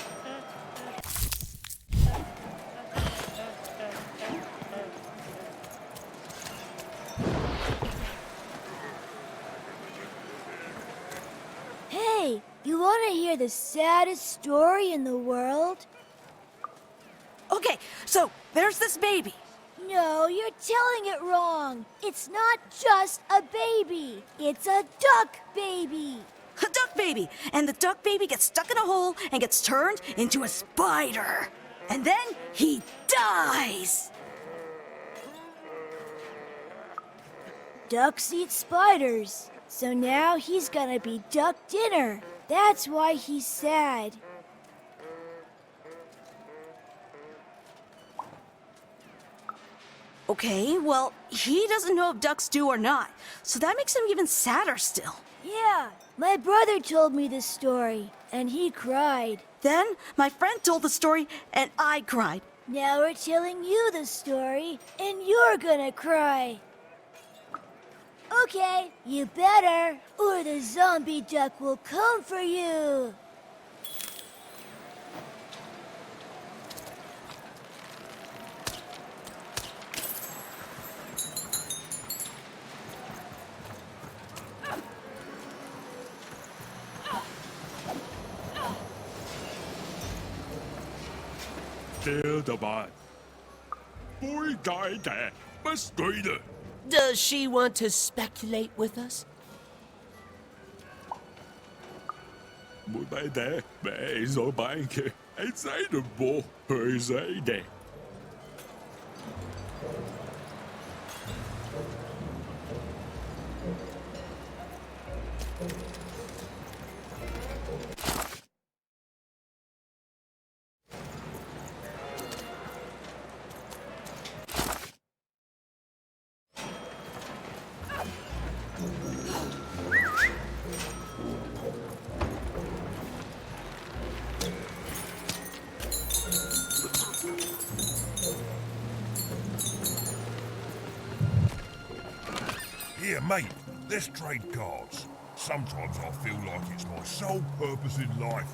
Hey, you want to hear the saddest story in the world? Okay, so there's this baby. No, you're telling it wrong. It's not just a baby. It's a duck baby. A duck baby. And the duck baby gets stuck in a hole and gets turned into a spider. And then he dies. Ducks eat spiders. So now he's gonna be duck dinner. That's why he's sad. Okay, well, he doesn't know if ducks do or not, so that makes him even sadder still. Yeah, my brother told me this story, and he cried. Then my friend told the story, and I cried. Now we're telling you the story, and you're gonna cry. Okay, you better, or the zombie duck will come for you. Still the one. Boy died there. Must go there. Does she want to speculate with us? Muốn bay there, bay rồi bay kìa. Anh say được bộ, hơi dây đẹp. Here, mate, let's trade cards. Sometimes I feel like it's my sole purpose in life.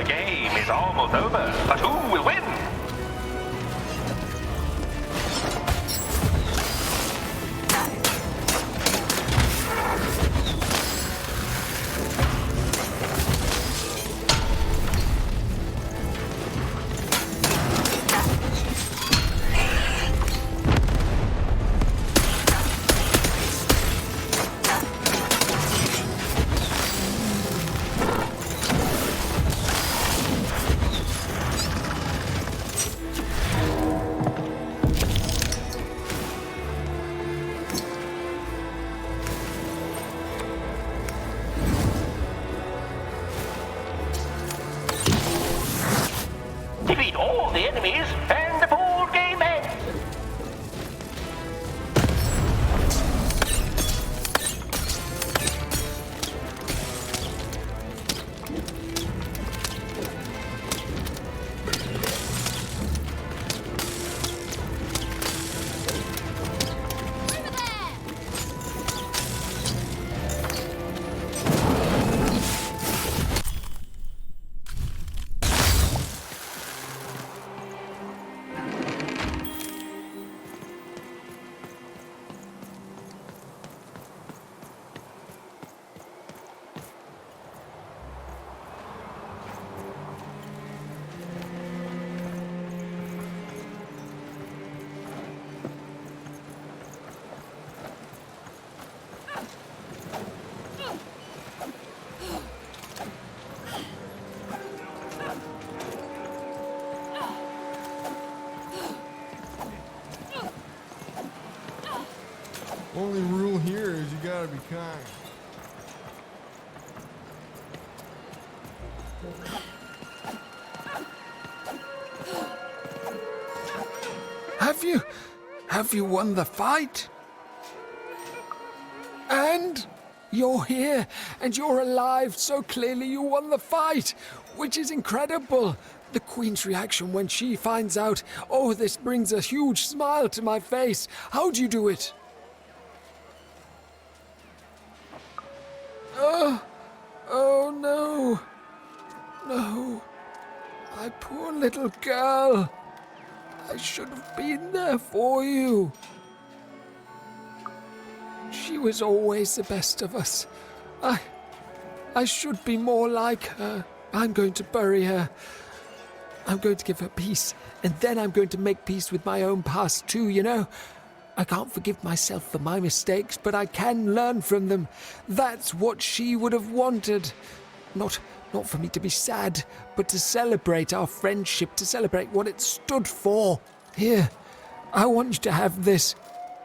game is almost over, but who will win? Defeat all the enemies, and the full game ends! Only rule here is you gotta be kind. Have you won the fight? And you're here, and you're alive, so clearly you won the fight, which is incredible. The Queen's reaction when she finds out, oh, this brings a huge smile to my face. How'd you do it? Oh no. No. My poor little girl. I should have been there for you. She was always the best of us. I should be more like her. I'm going to bury her. I'm going to give her peace, and then I'm going to make peace with my own past too, you know? I can't forgive myself for my mistakes, but I can learn from them. That's what she would have wanted. Not for me to be sad, but to celebrate our friendship, to celebrate what it stood for. Here, I want you to have this.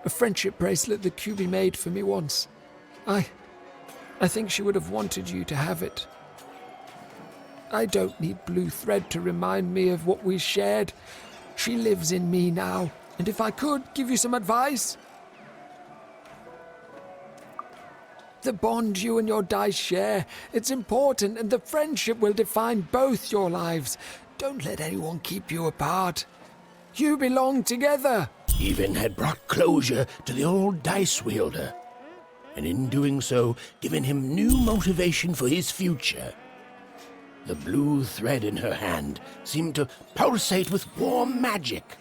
A friendship bracelet that QB made for me once. I think she would have wanted you to have it. I don't need blue thread to remind me of what we shared. She lives in me now, and if I could give you some advice... The bond you and your dice share, it's important, and the friendship will define both your lives. Don't let anyone keep you apart. You belong together. Even had brought closure to the old dice wielder, and in doing so, given him new motivation for his future. The blue thread in her hand seemed to pulsate with warm magic.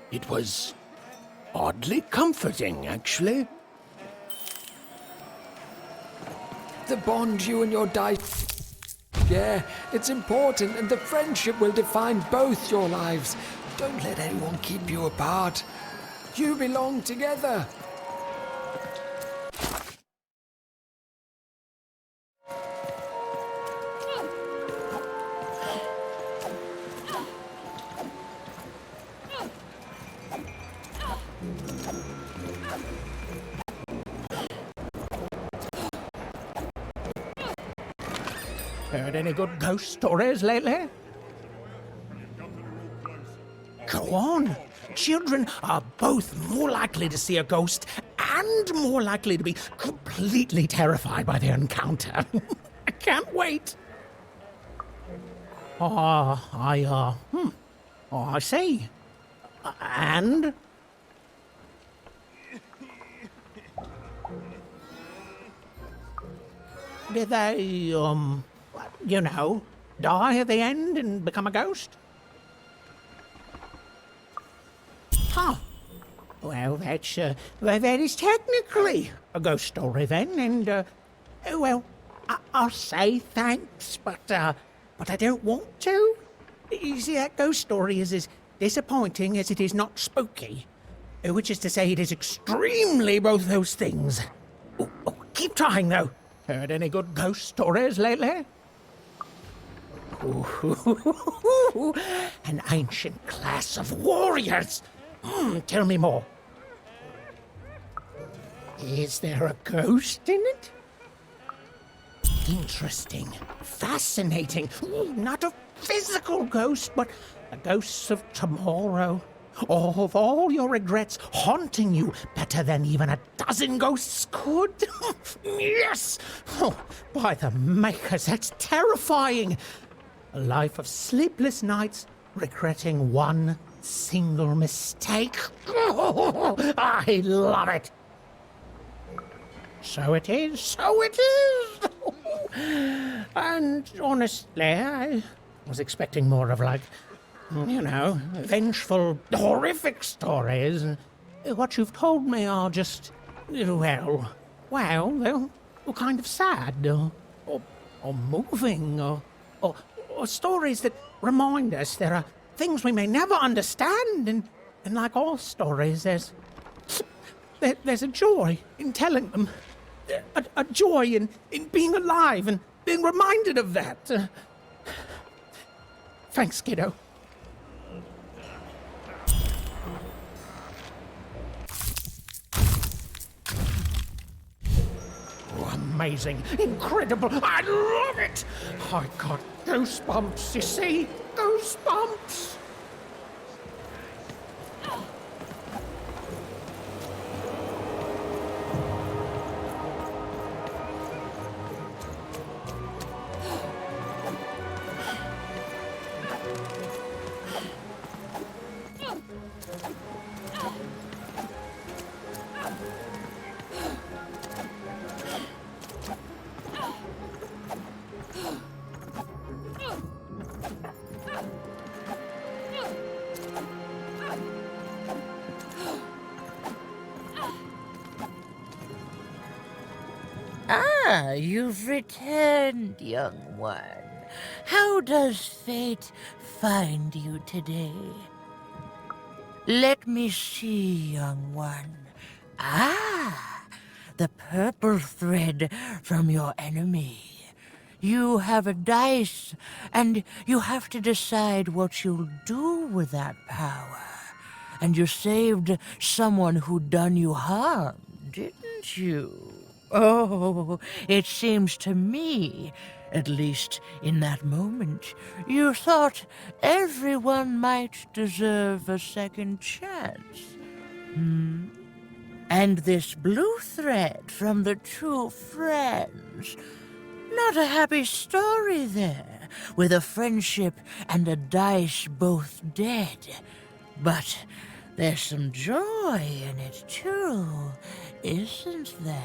It was oddly comforting, actually. The bond you and your dice... Yeah, it's important, and the friendship will define both your lives. Don't let anyone keep you apart. You belong together. Heard any good ghost stories lately? Go on. Children are both more likely to see a ghost and more likely to be completely terrified by their encounter. I can't wait. I see. And? Did they, you know, die at the end and become a ghost? Huh. Well, that is technically a ghost story then, and, well, I'll say thanks, but I don't want to. You see, that ghost story is as disappointing as it is not spooky, which is to say it is extremely both those things. Keep trying, though. Heard any good ghost stories lately? An ancient class of warriors. Tell me more. Is there a ghost in it? Interesting. Fascinating. Not a physical ghost, but the ghosts of tomorrow. Of all your regrets haunting you better than even a dozen ghosts could. Yes! Oh, by the makers, that's terrifying. A life of sleepless nights, regretting one single mistake. Oh, I love it. So it is, so it is. And honestly, I was expecting more of vengeful, horrific stories. What you've told me are just, well, they're kind of sad, or moving, or stories that remind us there are things we may never understand, and like all stories, there's a joy in telling them. A joy in being alive and being reminded of that. Thanks, kiddo. Oh, amazing, incredible, I love it! I got goosebumps, you see? Goosebumps! Ah, you've returned, young one. How does fate find you today? Let me see, young one. Ah, the purple thread from your enemy. You have a dice, and you have to decide what you'll do with that power. And you saved someone who'd done you harm, didn't you? Oh, it seems to me, at least in that moment, you thought everyone might deserve a second chance. And this blue thread from the two friends. Not a happy story there, with a friendship and a dice both dead. But there's some joy in it, too, isn't there?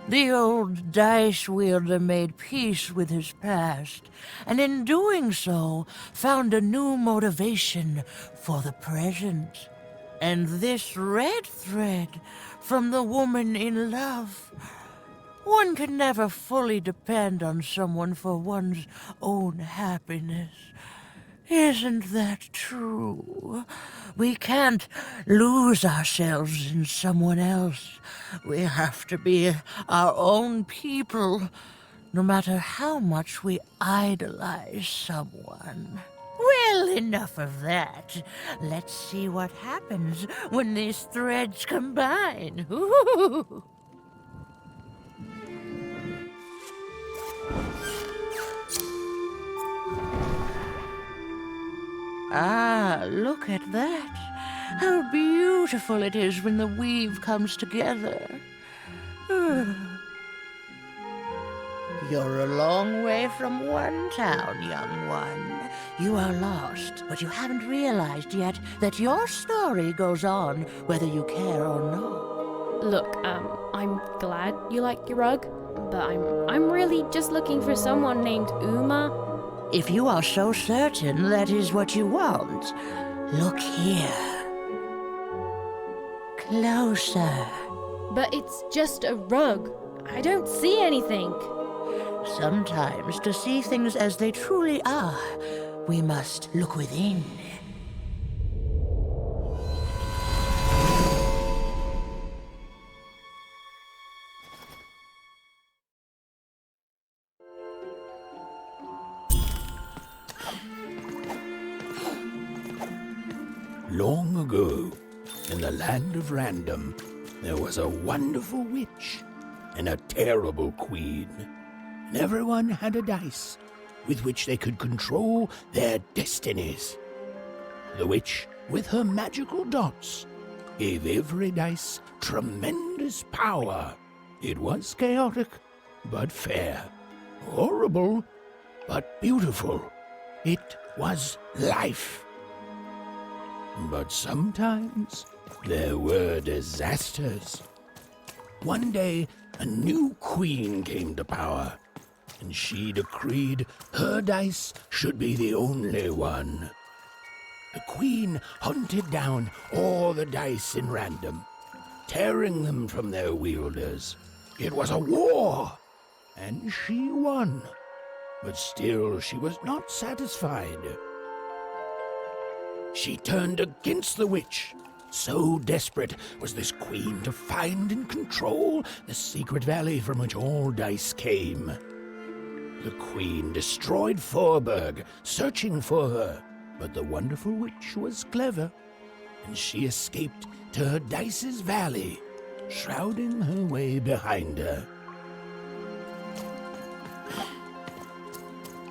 The old dice wielder made peace with his past, and in doing so, found a new motivation for the present. And this red thread from the woman in love. One can never fully depend on someone for one's own happiness. Isn't that true? We can't lose ourselves in someone else. We have to be our own people, no matter how much we idolize someone. Well, enough of that. Let's see what happens when these threads combine. Ooh. Ah, look at that. How beautiful it is when the weave comes together. You're a long way from one town, young one. You are lost, but you haven't realized yet that your story goes on whether you care or not. Look, I'm glad you like your rug, but I'm really just looking for someone named Uma. If you are so certain that is what you want, look here. Closer. But it's just a rug. I don't see anything. Sometimes, to see things as they truly are, we must look within. Long ago, in the land of Random, there was a wonderful witch and a terrible queen. And everyone had a dice with which they could control their destinies. The witch, with her magical dots, gave every dice tremendous power. It was chaotic, but fair. Horrible, but beautiful. It was life. But sometimes there were disasters. One day, a new queen came to power, and she decreed her dice should be the only one. The queen hunted down all the dice in Random, tearing them from their wielders. It was a war, and she won. But still, she was not satisfied. She turned against the witch. So desperate was this queen to find and control the secret valley from which all dice came. The queen destroyed Fourburg, searching for her, but the wonderful witch was clever, and she escaped to her dice's valley, shrouding her way behind her.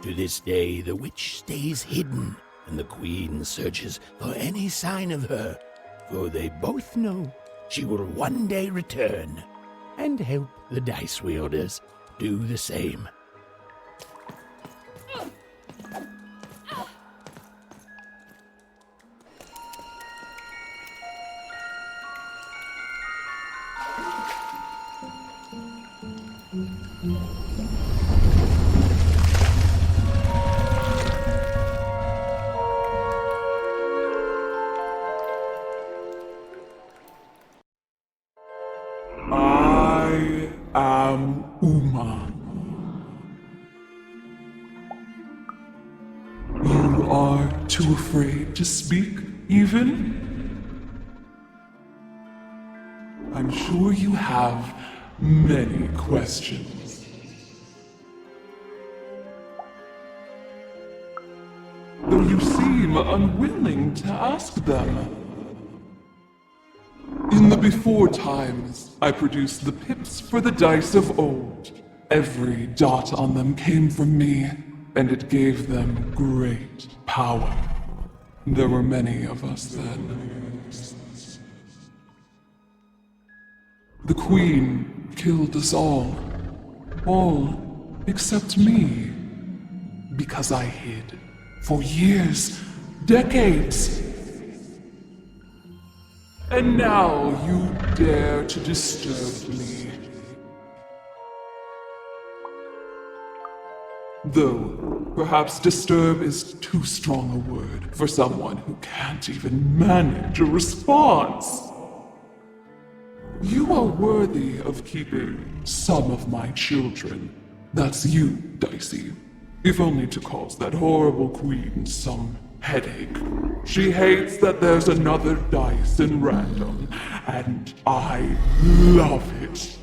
To this day, the witch stays hidden, and the queen searches for any sign of her, for they both know she will one day return and help the dice wielders do the same. I am Uma. You are too afraid to speak, even? I'm sure you have many questions. Though you seem unwilling to ask them. In the before times, I produced the pips for the dice of old. Every dot on them came from me, and it gave them great power. There were many of us then. The Queen killed us all except me, because I hid for years, decades. And now you dare to disturb me. Though, perhaps disturb is too strong a word for someone who can't even manage a response. You are worthy of keeping some of my children. That's you, Dicey. If only to cause that horrible queen some headache. She hates that there's another dice in Random, and I love it.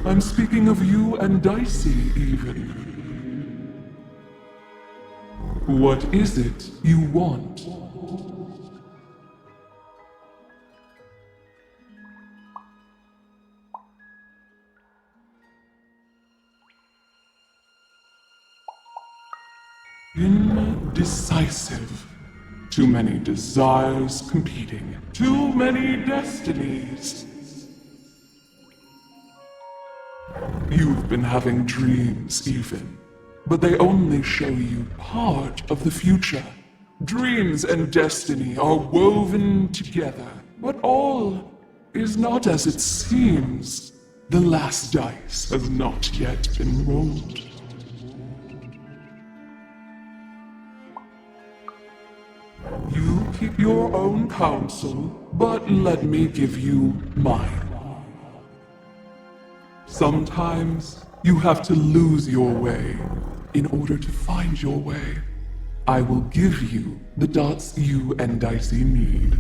I'm speaking of you and Dicey, even. What is it you want? Indecisive. Too many desires competing. Too many destinies. You've been having dreams, even. But they only show you part of the future. Dreams and destiny are woven together. But all is not as it seems. The last dice has not yet been rolled. You keep your own counsel, but let me give you mine. Sometimes you have to lose your way in order to find your way. I will give you the dots you and Dicey need.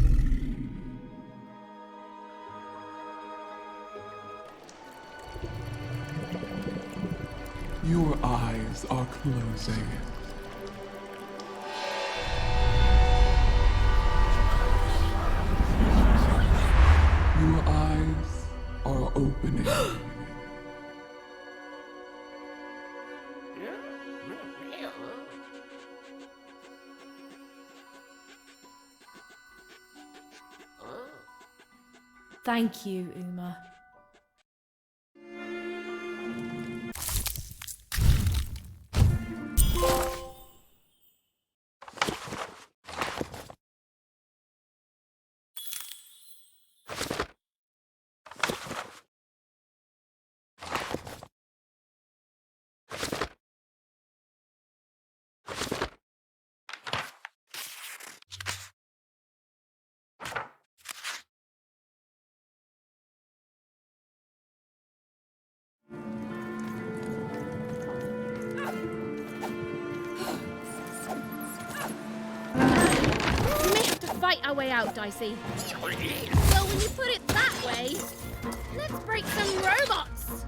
Your eyes are closing. Your eyes are opening. Thank you, Uma. Fight our way out, Dicey. Well, when you put it that way, let's break some robots.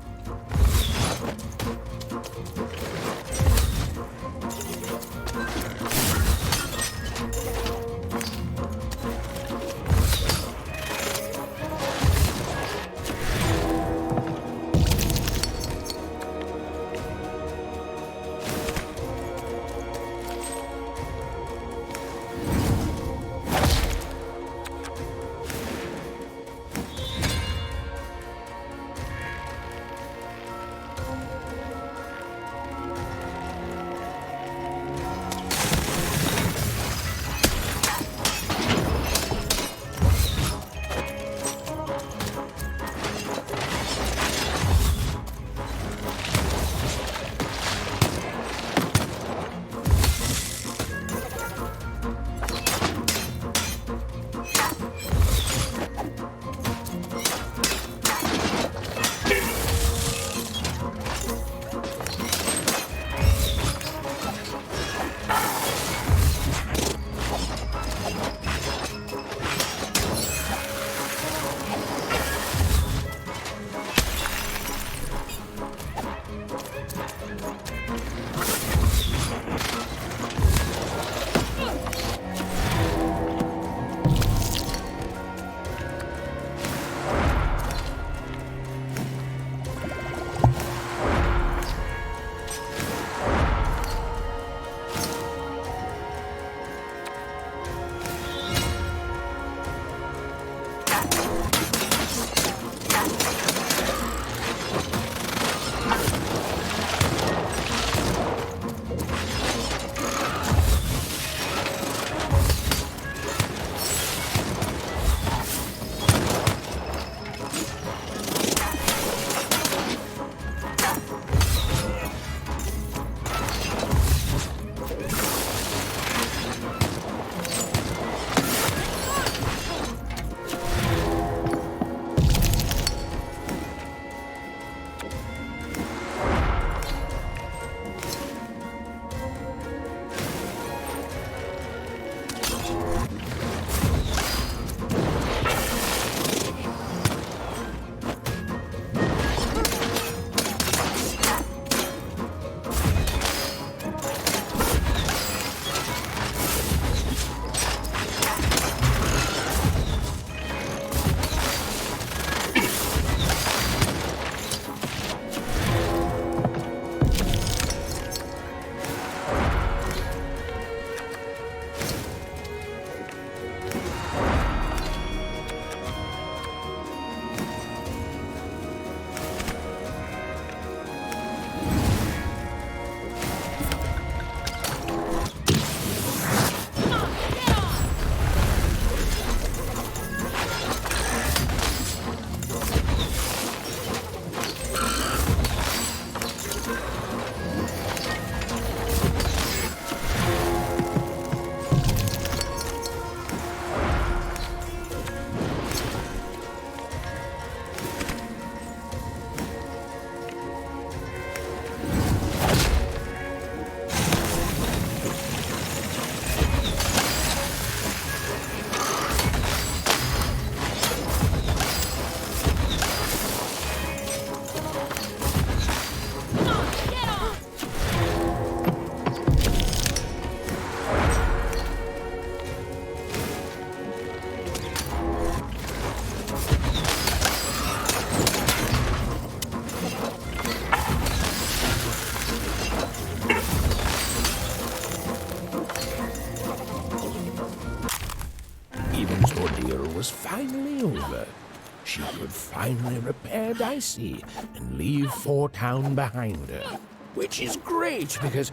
finally repair Dicey and leave Four Town behind her. Which is great because,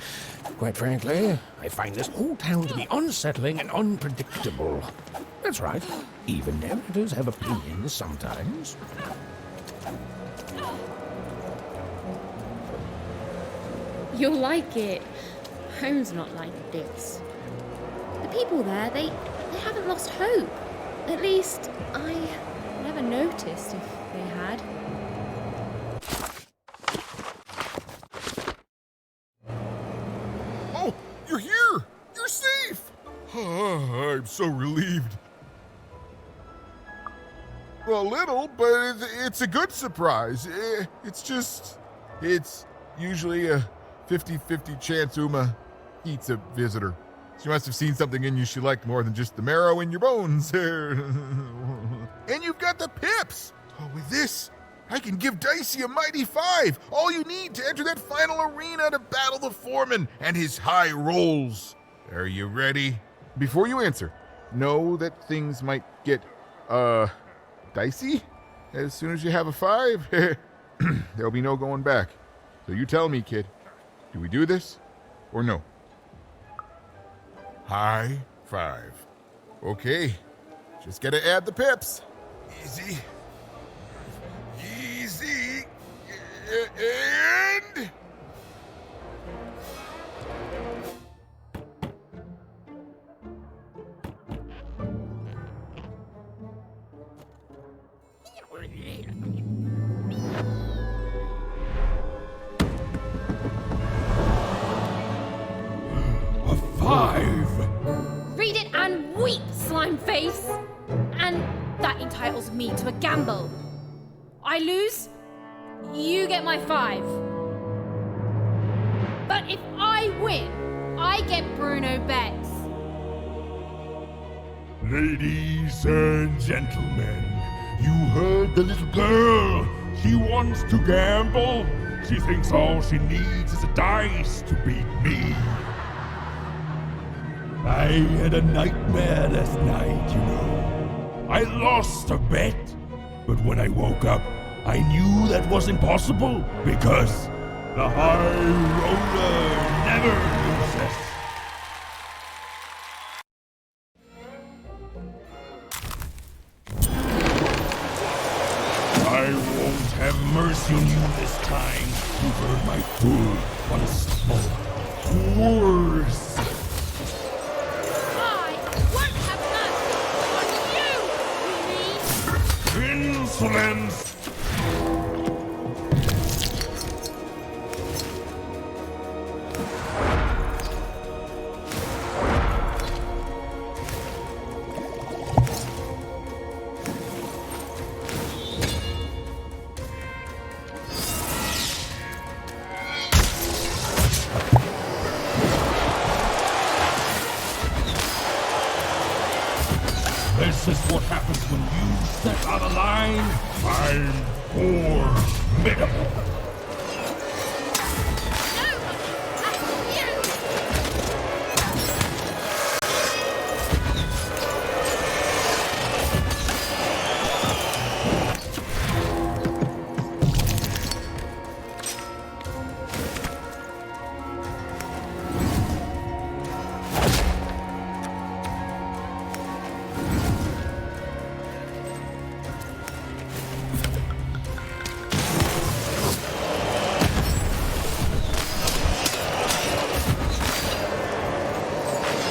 quite frankly, I find this whole town to be unsettling and unpredictable. That's right, even narrators have opinions sometimes. You'll like it. Home's not like this. The people there, they haven't lost hope. At least, I never noticed if they had. Oh, you're here! You're safe! I'm so relieved. Well, a little, but it's a good surprise. It's usually a 50-50 chance Uma eats a visitor. She must have seen something in you she liked more than just the marrow in your bones. And you've got the pips! Oh, with this, I can give Dicey a mighty 5. All you need to enter that final arena to battle the foreman and his high rolls. Are you ready? Before you answer, know that things might get, dicey. As soon as you have a 5, there'll be no going back. So you tell me, kid. Do we do this or no? High 5. Okay. Just gotta add the pips. Easy. Easy. And... A 5! Read it and weep, slime face! And that entitles me to a gamble. I lose, you get my 5. But if I win, I get Bruno Betts. Ladies and gentlemen, you heard the little girl. She wants to gamble. She thinks all she needs is a dice to beat me. I had a nightmare last night, you know. I lost a bet, but when I woke up, I knew that was impossible because the high roller never loses. I won't have mercy on you this time. You've heard my full once more. Horse. Insolence! This is what happens when you step out of line. I'm formidable.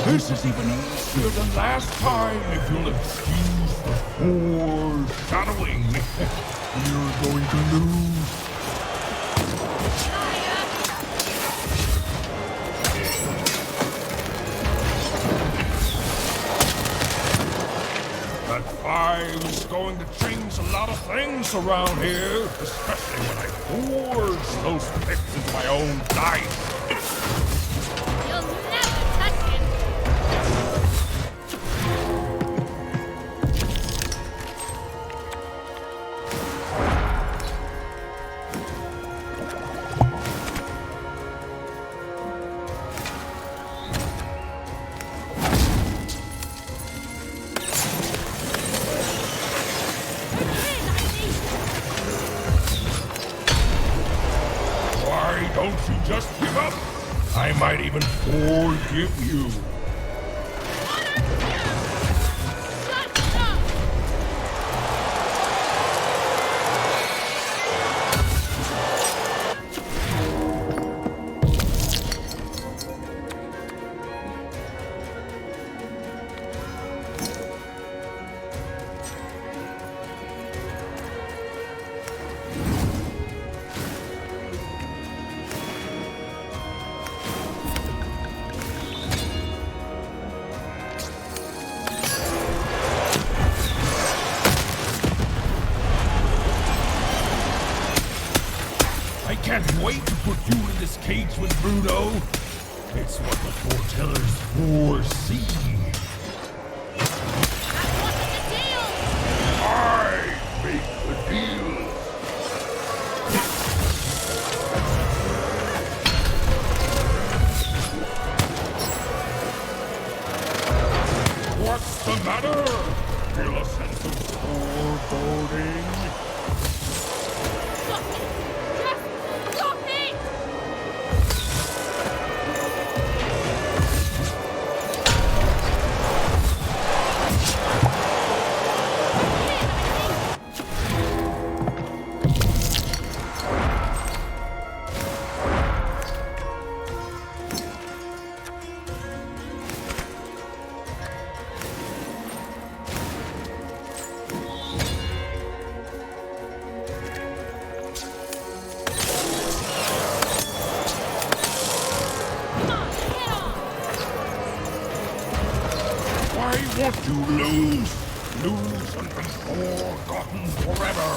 This is even easier than last time, if you'll excuse the foreshadowing. You're going to lose. That 5 is going to change a lot of things around here, especially when I forge those pips into my own dice. Don't you just give up. I might even forgive you. I can't wait to put you in this cage with Bruno. It's what the foretellers foresee. I make the deal. What's the matter? Feel a sense of foreboding? Why won't you lose? Lose and be forgotten forever.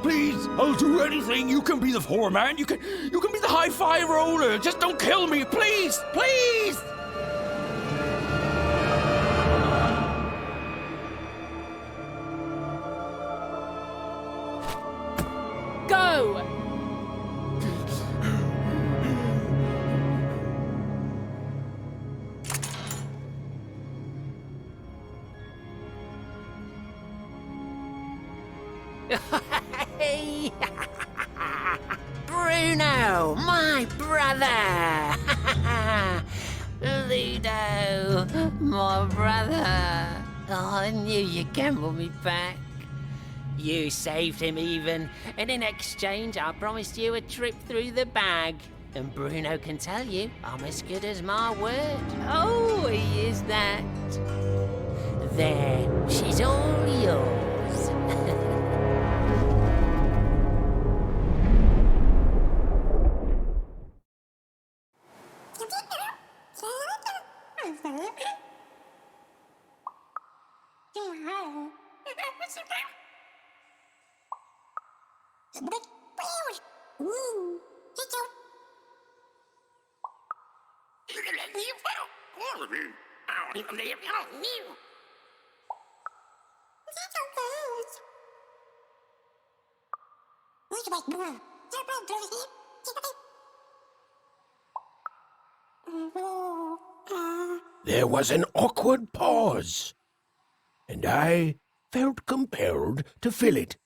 Please, I'll do anything. You can be the foreman. You can be the high-five roller. Just don't kill me, please, please. Go. Bruno, my brother! Ludo, my brother! Oh, I knew you'd gamble me back. You saved him even, and in exchange I promised you a trip through the bag. And Bruno can tell you I'm as good as my word. Oh, he is that. There, she's all yours. There was an awkward pause, and I felt compelled to fill it.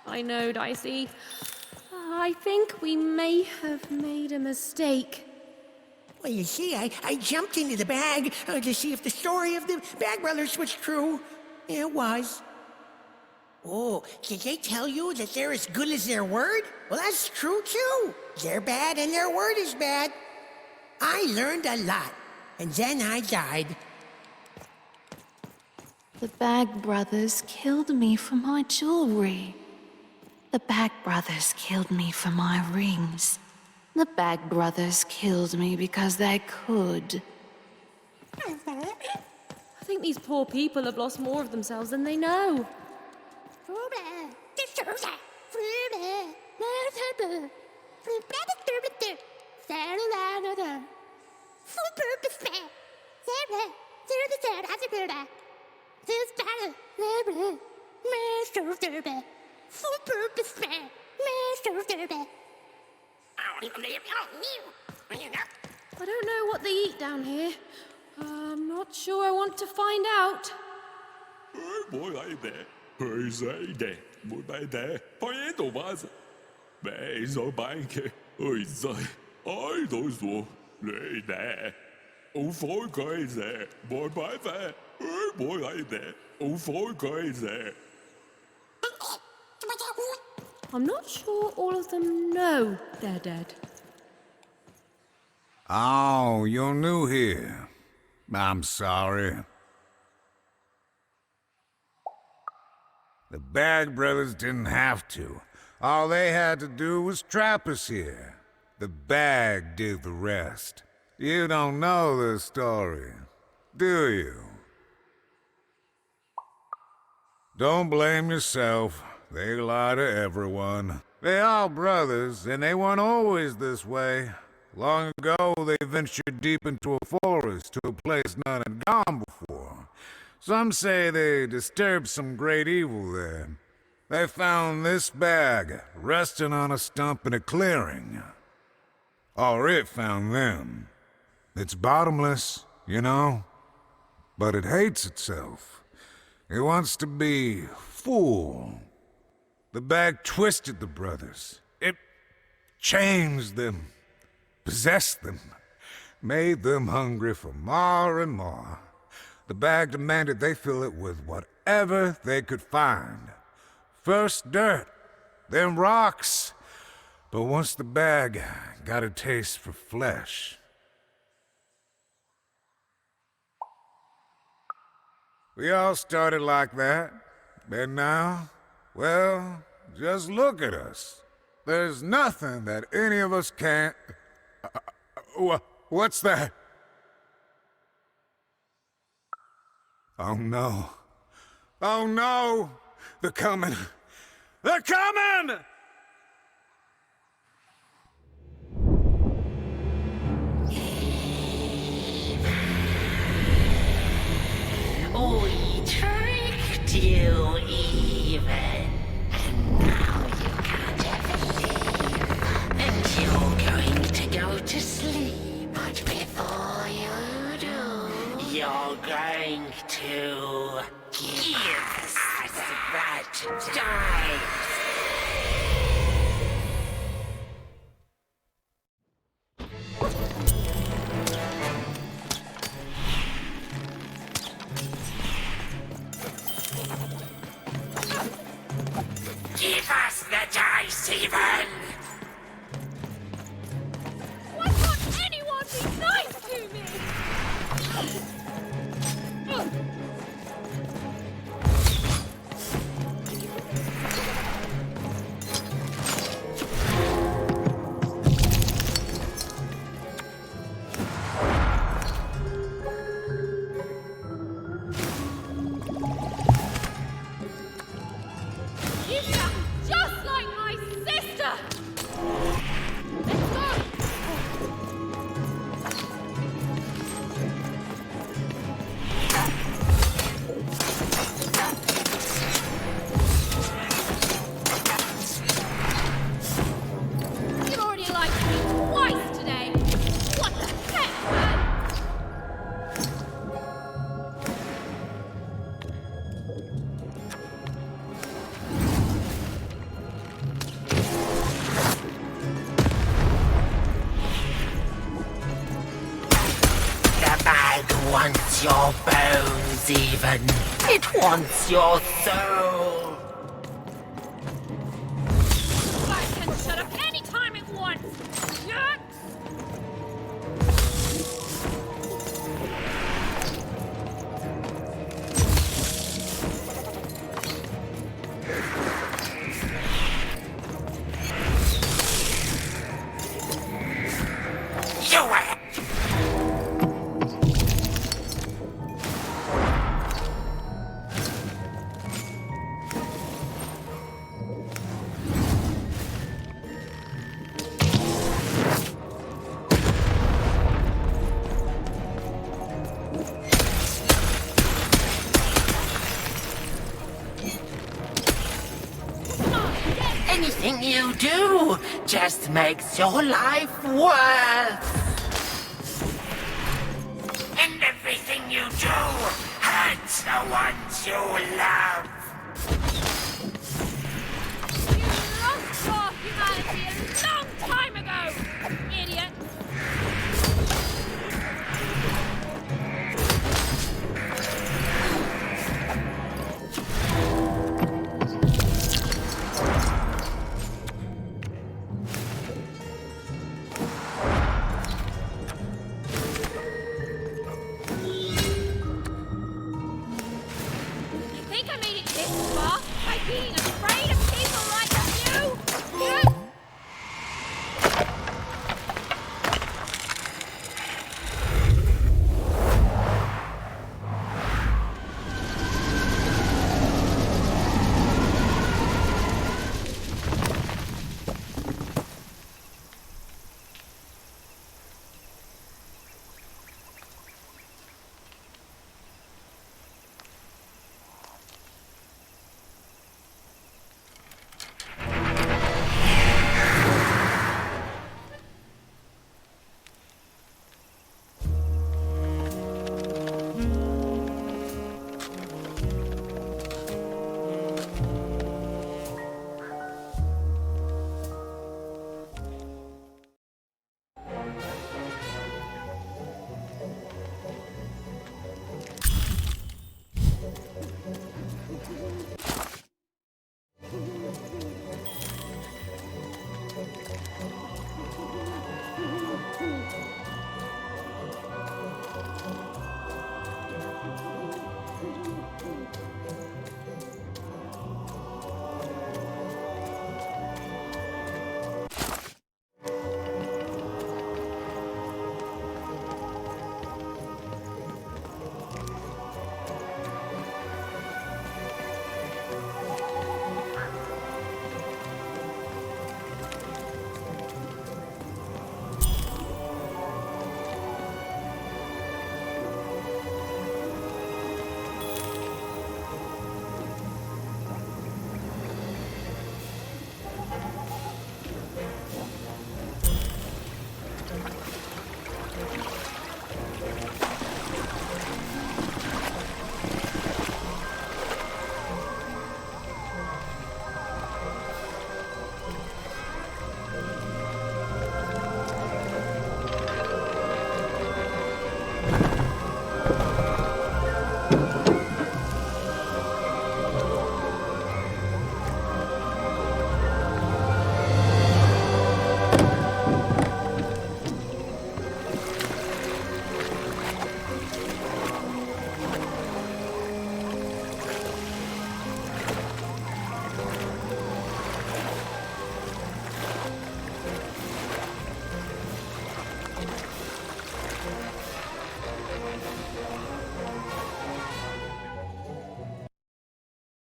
I know, Dicey. I think we may have made a mistake. Well, you see, I jumped into the bag to see if the story of the Bag Brothers was true. It was. Oh, did they tell you that they're as good as their word? Well, that's true, too. They're bad and their word is bad. I learned a lot, and then I died. The Bag Brothers killed me for my jewelry. The Bag Brothers killed me for my rings. The Bag Brothers killed me because they could. I think these poor people have lost more of themselves than they know. I don't know what they eat down here. I'm not sure I want to find out. I'm not sure all of them know they're dead. Oh, you're new here. I'm sorry. The Bag Brothers didn't have to. All they had to do was trap us here. The bag did the rest. You don't know the story, do you? Don't blame yourself. They lie to everyone. They are brothers, and they weren't always this way. Long ago, they ventured deep into a forest to a place none had gone before. Some say they disturbed some great evil there. They found this bag resting on a stump in a clearing. Or it found them. It's bottomless, you know, but it hates itself. It wants to be full. The bag twisted the brothers. It changed them. Possessed them, made them hungry for more and more. The bag demanded they fill it with whatever they could find. First dirt, then rocks. But once the bag got a taste for flesh, we all started like that. And now, well, just look at us. There's nothing that any of us can't... What's that? Oh no. Oh no! They're coming! They're coming! We tricked you even. And now you can't ever leave. And you're going to go to sleep. But before you do, you're to give us that time. Give us the dice, even! Why can't anyone be nice to me? You sound just like my sister! Let's go! You've already liked me twice today! What the heck, man? The bag wants your bones, even. It wants your soul. You guys can shut up any time it wants! Jerks! You are. Anything you do just makes your life worse. And everything you do hurts the ones you love.